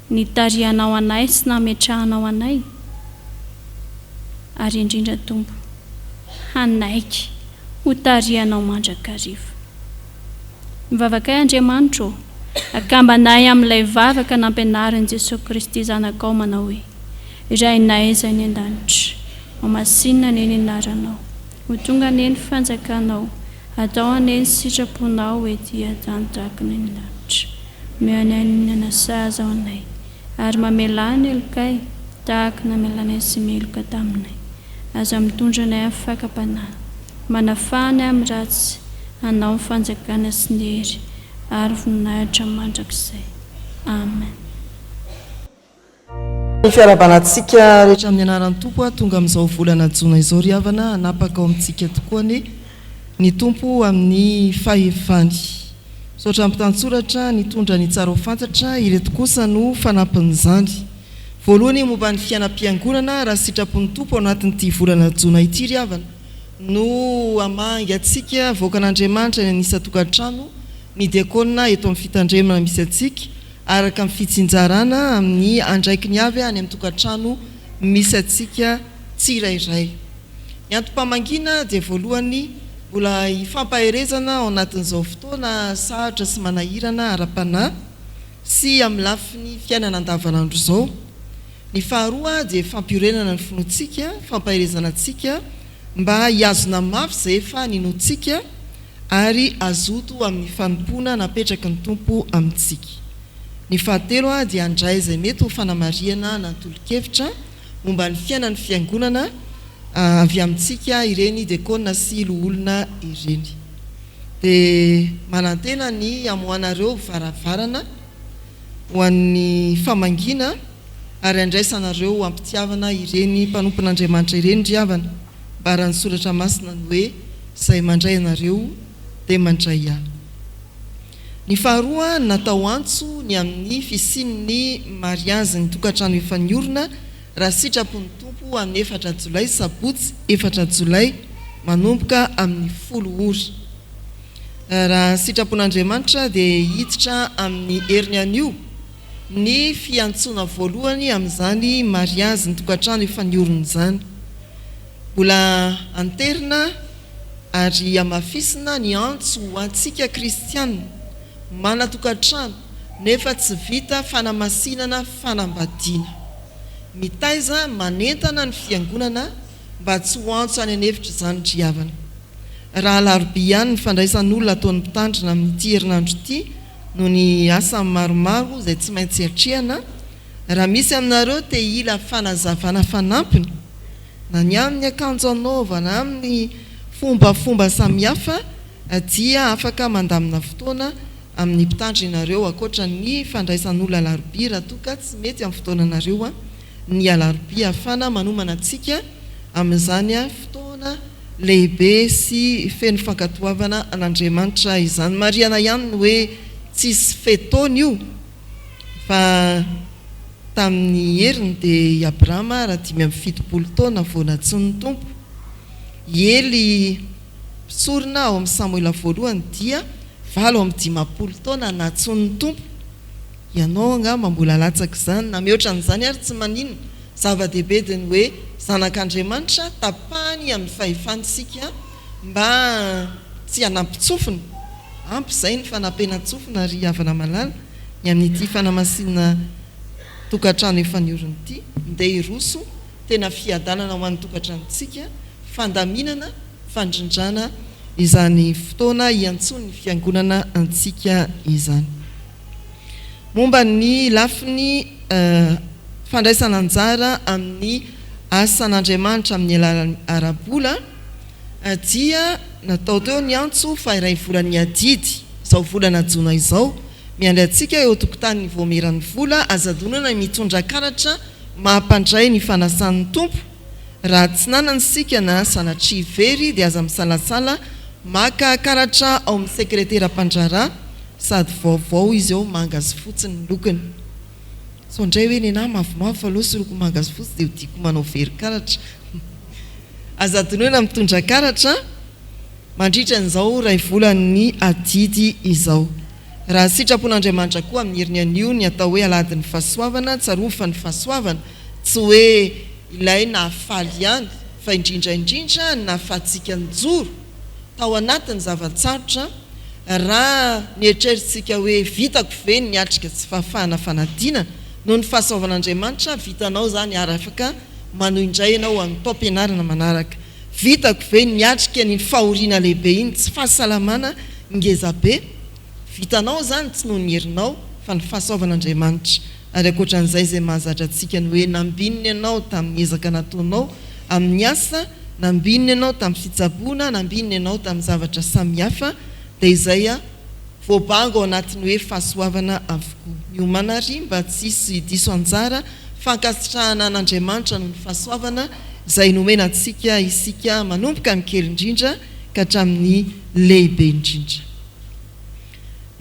S1: nitarihanao anay sy nametrahanao anay. Ary indrindra Tompo, hanaiky ho tarihanao mandrakariva. Mivavakay Andriamanitro, akambanay amin'ilay vavaka nampianarin'i Jesosy Kristy Zanakao manao hoe: Rainay izay ny an-danitra, masinina neny anaranao, ho tonga neny fanjakanao, atao aneny sitraponao ety an-tanitrakiny ny lanitra. Meanay ny nasaza ao anay, ary mamelany elokay tahaka namelanay sy meloka taminay. Aza mitondranay amin'ny fakapanahy, manafanay amin'ny ratsy, hanao ny fanjakana sy ny hery, ary voninahitra mandrakizay. Amen.
S4: Ny fiarabanantsika rehetra amin'ny anaran'ny Tompo tonga amin'izao volana jona izao ry havana hanapaka ao amintsika tokoa ny Tompo amin'ny fahefany. Saotra ampitan-tsoratra nitondra ny tsara ho fantatra, ireto kosa no fanampin'izany. Voalohany momba ny fiainam-piangonana raha sitrapon'ny Tompo ao anatin'ity volana jona ity ry havana no amanga atsika voakan'Andriamanitra ny anisa tokantrano ny diakona eto amin'ny fitandremana misy atsika araka amin'ny fitsinjarana amin'ny andraiky ny avy any amin'ny tokantrano misy atsika tsirairay. Ny antom-pamangina dia voalohany mbola ifampaherezana ao anatin'izao fotoana sahatra sy manahirana ara-panahy sy amin'ny lafiny fiainana andavanandro izao. Ny faharoa dia fampiorenana ny finoantsika, fampaherezana antsika mba hiazona mafy izay efa ninoantsika ary azoto amin'ny fanompona napetraka ny tompo amintsika. Ny fahatelo dia andray izay mety ho fanamariana na tolo-kevitra momba ny fiainan'ny fiangonana avy amintsika ireny diakona sy loholona ireny. Dia manantena ny amohanareo varavarana ho an'ny famangina ary andraisanareo ampitiavana ireny mpanompon'Andriamanitra ireny driavana mba raha ny soratra masina ny hoe izay mandray anareo dia mandray ahy. Ny faharoa natao antso ny amin'ny fisian'ny mariazy ny tokantrano efa niorina raha sitrapon'ny tompo amin'ny 4 Jolay sabotsy 4 Jolay manomboka amin'ny 10 ora. Raha sitrapon'Andriamanitra dia hiditra amin'ny heriny anio ny fiantsoana voalohany amin'izany mariazy ny tokantrano efa niorina izany. Mbola anterina ary amafisina ny antso ho antsika kristianina manatokantrano nefa tsy vita fanamasinana fanambadiana. Mitaiza manentana ny fiangonana mba tsy ho antso any an'hevitra izany driavana. Raha alarobia ihany ny fandraisan'olona ataon'ny mpitandrina amin'ity herinandro ity no ny asa maromaro izay tsy maintsy atrehana. Raha misy aminareo te hila fanazavana fanampiny na ny amin'ny akanjo anaovana amin'ny fombafomba samihafa dia afaka mandamina fotoana amin'ny mpitandrinareo akoatra ny fandraisan'olona alarobia raha toka tsy mety amin'ny fotoananareo ny alarobia afana manomana antsika amin'izany fotoana lehibe sy feno fankatoavana an'Andriamanitra izany. Mariana ihany no hoe tsisy fetona io fa tamin'ny heriny dia Abrahama raha 570 taona vao natsoin'ny tompo. Ely sorona ao amin'ny Samoela voalohany dia 720 taona natsoin'ny tompo. Ianao angamba mbola latsaka izany na mihoatra n'izany ary tsy maninona zava-dehibe dia ny hoe zanak'Andriamanitra tapahany amin'ny fahefansika mba tsy hanampitsofina. Ampy izay ny fanampena-tsofina ary havana malala ny amin'ity fanamasinana tokantrano efa niorina ity ndeha iroso tena fiadanana ho an'ny tokantranontsika, fandaminana, fandrindrana izany fotoana iantsony ny fiangonana antsika izany. Momba ny lafiny fandraisana anjara amin'ny asan'Andriamanitra amin'ny alalan'ny arabola dia natao teo ny antso fa iray volan'ny adidy izao volana jona izao miandry antsika eo tokontany voameran'ny vola azadonana mitondra karatra mahampandray ny fanasan'ny tompo. Raha tsy nanany sika na sanatria very dia aza misalasala maka karatra ao amin'ny sekretera mpandrara sady vaovao izy eo mangazy fotsiny ny lokony. So ndray hoe nena mavomavo aloha sy loko mangazy fotsy dia diako manao very karatra. Azadonana mitondra karatra mandritra n'izao ray volan'ny adidy izao. Raha sitrapon'Andriamanitra koa amin'ny heriny anio ny atao hoe aladin'ny fahasoavana, tsarofa ny fahasoavana, tsy hoe ilay na faly ihany fa indrindraindrindra na fahatsika ny joro tao anatin'ny zavatsarotra. Raha nieritrerisika hoe vitako ve ny atrika tsy fahafahana fanadina no ny fahasoavan'Andriamanitra vitanao zany ary afaka manohy indray ianao amin'ny tao-pianarana manaraka. Vitako ve ny atrika ny fahoriana lehibe iny tsy fahasalamana ngezabe. Vitanao zany tsy noho ny herinao fa ny fahasoavan'Andriamanitra. Ary akoatran'izay izay mahazatra antsika ny hoe nambininy ianao tamin'ny ezaka nataonao amin'ny asa, nambininy ianao tamin'ny fitsaboana, nambininy ianao tamin'ny zavatra samihafa, dia izay voabango ao anatin'ny hoe fahasoavana avokoa. Miomana ary mba tsisy diso anjara fankasitrahana an'Andriamanitra noho ny fahasoavana izay nomena antsika isika manomboka amin'ny kely indrindra ka hatramin'ny lehibe indrindra.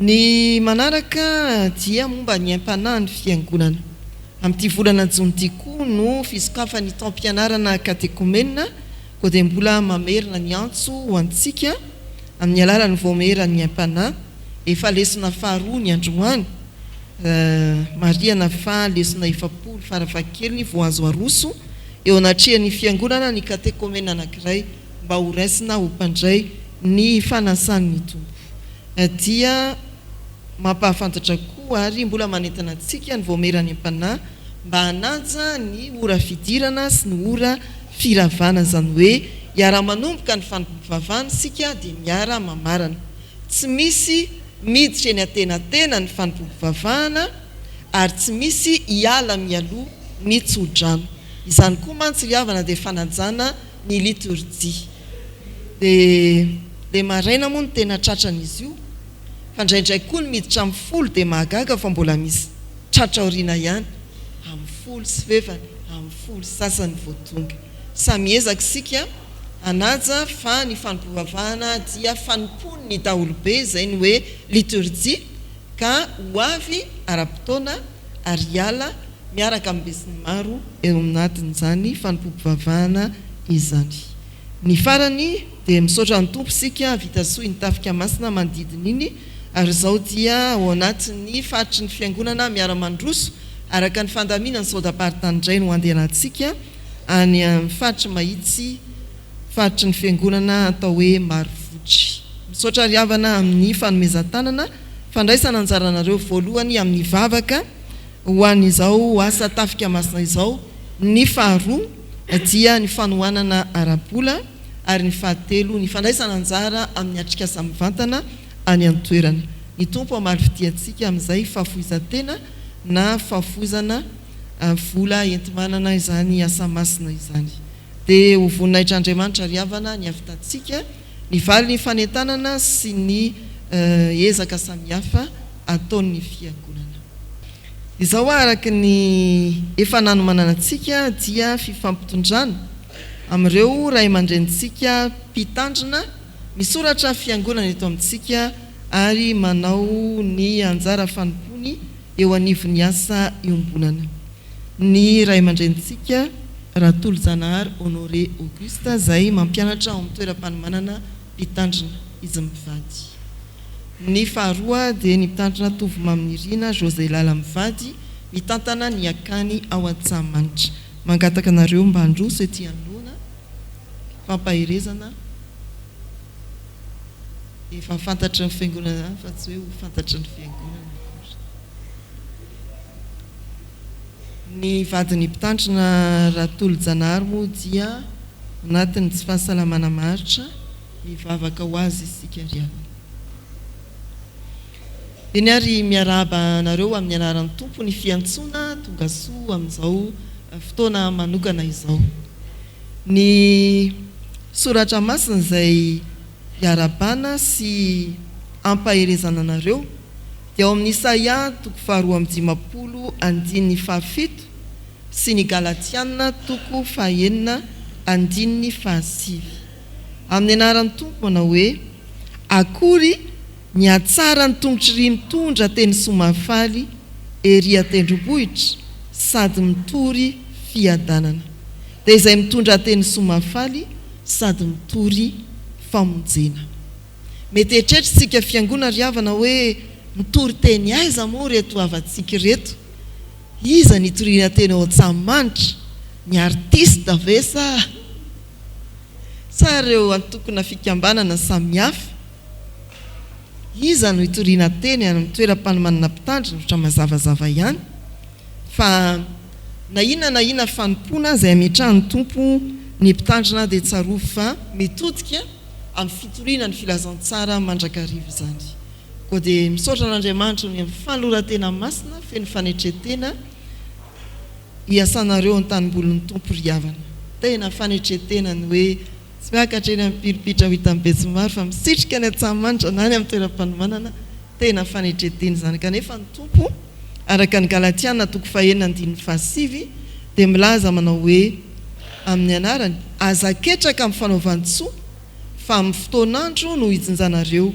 S4: Ny manaraka dia momba ny aim-panahy ny fiangonana. Amin'ity volana jona ity koa no fisokafany taom-pianarana katekomenina koa dia mbola mamerina ny antso ho antsika amin'ny alalany voamerany ampanahy efa lesona faharoa ny androany mariana fa lesona 7 farafahakeliny voazo aroso eo anatrehan'ny fiangonana ny katekomena anankiray mba ho raisina ho mpandray ny fanasan'ny tompo dia mampahafantatra koa ary mbola manentana antsika ny voamerany ampanahy mba hanaja ny ora fidirana sy ny ora firavana zany hoe iara-manomboka ny fanompovavana sika dia miara mamarana tsy misy miditra eny atenatena ny fanompovavahana ary tsy misy iala mialoha ny tsodrano izany koa mantsy ry havana dia fanajana ny liturjia dia maraina moa no tena tratran'izy io fandraindray koa ny miditra amin'ny folo dia mahagaga fa mbola misy tratra aoriana ihany amin'ny folo sy fevany amin'ny folo sasany voatonga samiezaka sika anaja fa ny fanompovavahana dia fanompony ny daholobe zay ny hoe liturjia ka ho avy ara-potoana ary ala miaraka amin'ny besiny maro eo aminatin'izany fanompovavahana izany ny farany dia misaotra ny tompo sika vita soa ny tafika masina manodidina iny ary izao dia ao anatin'ny faritry ny fiangonana miara-mandroso araka ny fandaminany saodaparitany no andehanantsika any amin'ny faritry mahitsy faritry ny fiangonana atao hoe Marovotry misaotra ry havana amin'ny fanomezan-tanana fandraisana anjaranareo voalohany amin'ny vavaka ho an'izao asa tafika masina izao ny faharoa dia ny fanohanana ara-bola ary ny fahatelo ny fandraisana anjara amin'ny atrikasa mivantana any an-toerana ny tompo amaly fidiantsika amin'izay fahafoizan-tena na fahafoizana vola entimanana izany asa masina izany dia ho voninahitran'Andriamanitra ry havana ny avitantsika ny valy ny fanentanana sy ny ezaka samihafa ataon'ny fiangonana izao araka ny efa nanomanana antsika dia fifampitondrana amin'ireo ray aman-drenitsika mpitandrina misoratra fiangonana eto amintsika ary manao ny anjara fanompony eo anivon'ny asa iombonana ny ray aman-drenitsika Ratolo Zanahary Honoré Auguste zay mampianatra ao amin'ny toeram-panomanana mpitandrina izy mivady ny faharoa dia ny mpitandrina Tovomamnirina José Lala mivady mitantana ny akany ao Antsahamanitra mangataka anareo mba handroso ety anoana fampahirezana efa fantatry ny fiangonana fa tsy hoe ho fantatry ny fiangonana ny vadiny mpitandrina Ratolo Zanahary moa dia anatin'ny tsy fahasalamana maritra mivavaka ho azy isika ry havana dia ny ary miarahaba anareo amin'ny anaran'ny tompo ny fiantsoana tonga soa amin'izao fotoana manokana izao ny soratra masina izay iarabana sy ampahirezana anareo dia ao amin'ny Isaia 2:17 sy ny Galatiana 2:9-7 amin'ny anaran'ny tompo manao hoe akory ny atsara ny tongotry ry mitondra teny somafaly ery atendrombohitra sady mitory fiadanana dia izay mitondra teny somafaly sady mitory famonjena mety eritreritry sika fiangonana ry havana hoe mitory teny aiza moa reto avantsika reto iza nitoriana teny ao Antsahamanitra ny artista ve sa reo antokona fikambanana samihafa iza no hitoriana teny any amin'ny toeram-panomanana mpitandrina ohatra mazavazava ihany fa na inona fanompona izay ametrahan'ny tompo ny mpitandrina dia tsaroa fa mitodika amin'ny fitoriana ny filazantsara mandrakarivo izany koa dia misaotra an'Andriamanitra ny amin'ny fanoloran-tena masina feno fanetretena hiasanareo an-tanimbolon'ny tompo ry havana tena fanetretena ny hoe tsy miakatra eny amin'ny pilipitra ho hita amin'ny Betsimaro fa misitrika ny Antsahamanitra na any amin'ny toeram-panomanana tena fanetretena izany kanefa ny tompo araka ny Galatiana 2:9-7 dia milaza manao hoe amin'ny anarany azaketraka amin'ny fanaovan-tsoa fa amin'ny fotoanandro no hijinjanareo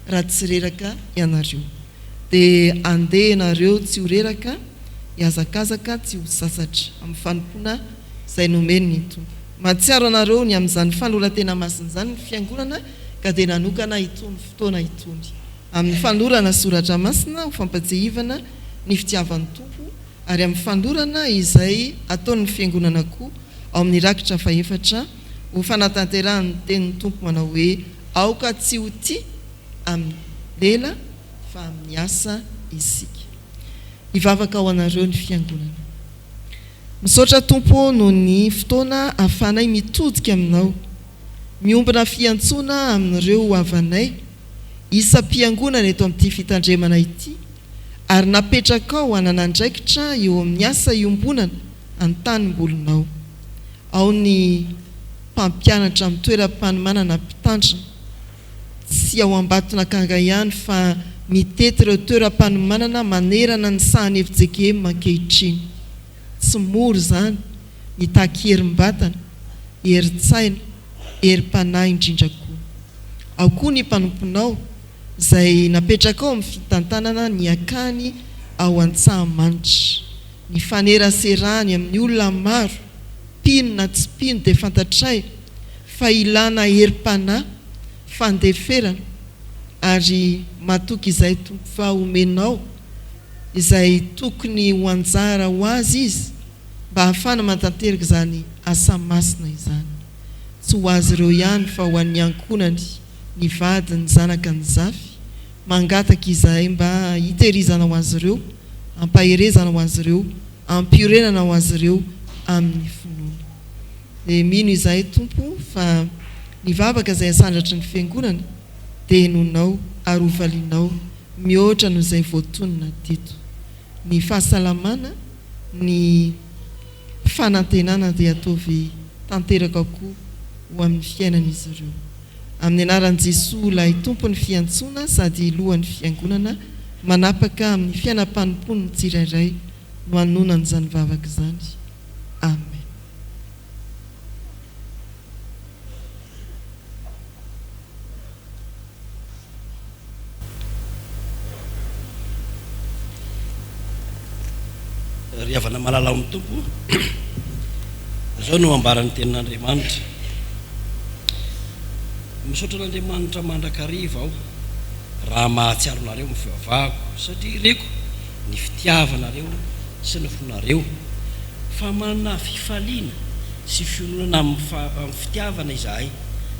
S4: raha tsy reraka ianareo dia andeha ianareo tsy ho reraka hiazakazaka tsy ho sasatra amin'ny fanompona izay nomeny ny tompo mahatsiaro anareo ny amin'izany fanolora-tena masina zany ny fiangonana ka dia nanokana itony fotoana itony amin'ny fanolorana soratra masina ho fampatsehivana ny fitiavan'ny tompo ary amin'ny fanolorana izay ataon'ny fiangonana koa ao amin'ny rakitra faefatra ho fanatanterahany tenin'ny tompo manao hoe aoka tsy ho ty amin'ny lela fa amin'ny asa isika hivavaka ao anareo ny fiangonana. Misaotra tompo noho ny fotoana ahafanay mitodika aminao, miombina fiantsoana amin'ireo havanay isa-piangonana eto amin'ity fitandremana ity ary napetraka ao hananandraikitra eo amin'ny asa iombonana an-tanimbolonao. Ao ny mpampianatra amin'ny toeram-panomanana mpitandrina sy ao ambatona kanga ihany fa mitety ireo toeram-panomanana manerana ny sahany FJKM ankehitriny. Tsy moro zany ny takerim-batana, herin-tsaina, herim-panahy indrindra koa. Ao koa ny mpanomponao izay napetraka ao amin'ny fitantanana ny akany ao Antsahamanitra. Ny faneraserahany amin'ny olona maro, pino na tsy pino dia fantatray fa ilana herim-panahy, fandeferana ary matoky izay tompo fa omenao izay tokony ho anjara ho azy izy mba hahafana mantanteraka izany asa masina izany. Tsy ho azy ireo ihany fa ho an'ny ankonany, ny vady, ny zanaka ny zafy, mangataka izay mba hitehirizana ho azy ireo, ampaherezana ho azy ireo, ampiorenana ho azy ireo amin'ny finoana. Dia mino izay tompo fa ny vavaka izay asandratry ny fiangonana dia henonao ary hovalinao mihoatra noho izay voatonona dito. Ny fahasalamana, ny fanantenana dia ataovy tanteraka koa ho amin'ny fiainan'izy ireo. Amin'ny anaran'i Jesosy ilay tompony fiantsoana sady lohan'ny fiangonana manapaka amin'ny fiainam-panomponiny tsirairay no hanonana izany vavaka izany. Amen.
S5: Riavana malala amin'ny tompo zao no ambaran'ny tenin'Andriamanitra. Misaotra an'Andriamanitra mandrakariva aho raha mahatsiaro nareo mifivavahako satria reko ny fitiavanareo sy ny fonareo fa manana fifaliana sy fiononana amin'ny fitiavana izahay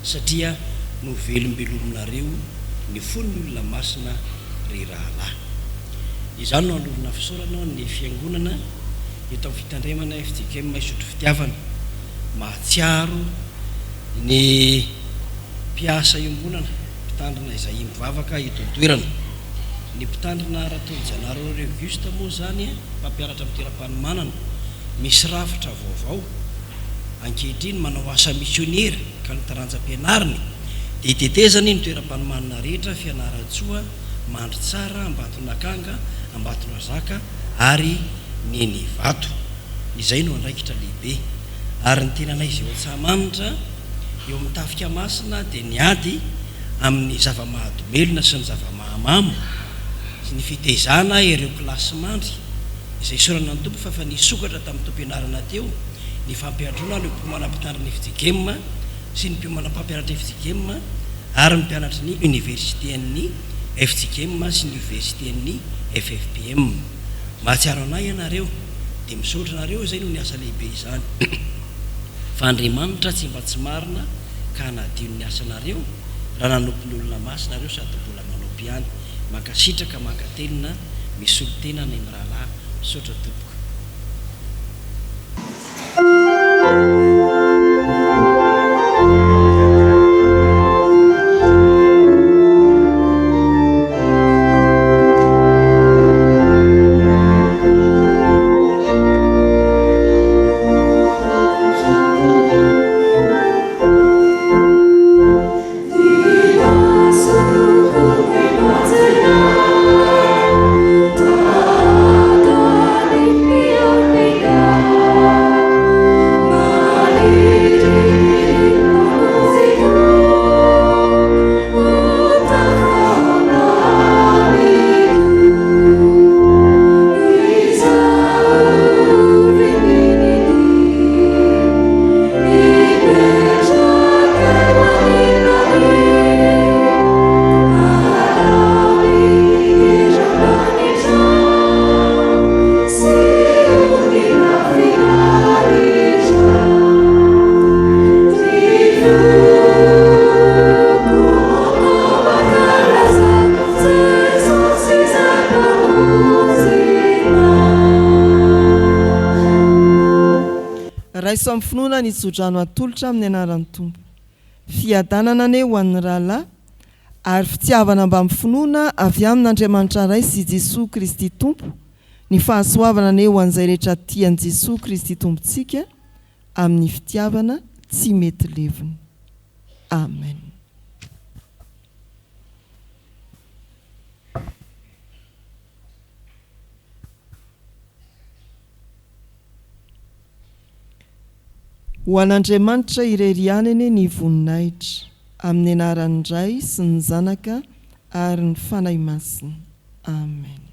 S5: satria no velombelominareo ny fon'ny olona masina ry rahalahy. Izany no anolorana fisaorana ny fiangonana eto amin'ny fitandremana FJKM isotro fitiavana mahatsiaro ny mpiasa iombonana mpitandrina izay mivavaka eto an-toerana. Ny mpitandrina Ratonjanaro Auguste moa zany mpampianatra amin'ny toeram-panomanana misy rafitra vaovao ankehitriny manao asa misionera ka ny taranjam-pianariny dia hitetezany ny toeram-panomanana rehetra fianaran-tsoa mandry tsara Ambatonakanga, Ambatonazaka ary Neny Vato. Izay no andraikitra lehibe ary ny tenanay izy eo Antsahamanitra eo amin'ny tafika masina dia niady amin'ny zava-mahadomelona sy ny zava-mahamamo sy ny fitezana ireo kilasy mandry izay sorana ny tompo fa nisokatra tamin'ny tompianarana teo ny fampiatrona ny mpiomanam-pitandrina FJKM sy ny mpiomanam-pampianatra FJKM ary ny mpianatra ny universitén'ny FJKM sy ny universitén'ny FFPM. Mahatsiaro anay ianareo dia misaotra nareo izay no ny asa lehibe izany fa Andriamanitra tsy mba tsy marina ka hanadino ny asanareo raha nanompo ny olona masinareo sady mbola manopy ihany. Mankasitraka mankatelina misolo tena ny mirahalahy. Misaotra tompoko.
S6: Thank you.
S4: raiso amin'ny finoana ny tsodrano atolotra amin'ny anaran'ny tompo fiadanana ane ho an'ny rahalahy ary fitiavana mba amin'ny finoana avy amin'Andriamanitra ray sy Jesosy Kristy tompo ny fahasoavana ane ho an'izay rehetra tian'i Jesosy Kristy tompontsika amin'ny fitiavana tsy mety leviny. Amen. Ho an'Andriamanitra irerianany ny voninahitra amin'ny anaran'ny Ray sy ny Zanaka ary ny fanahy masina. Amen.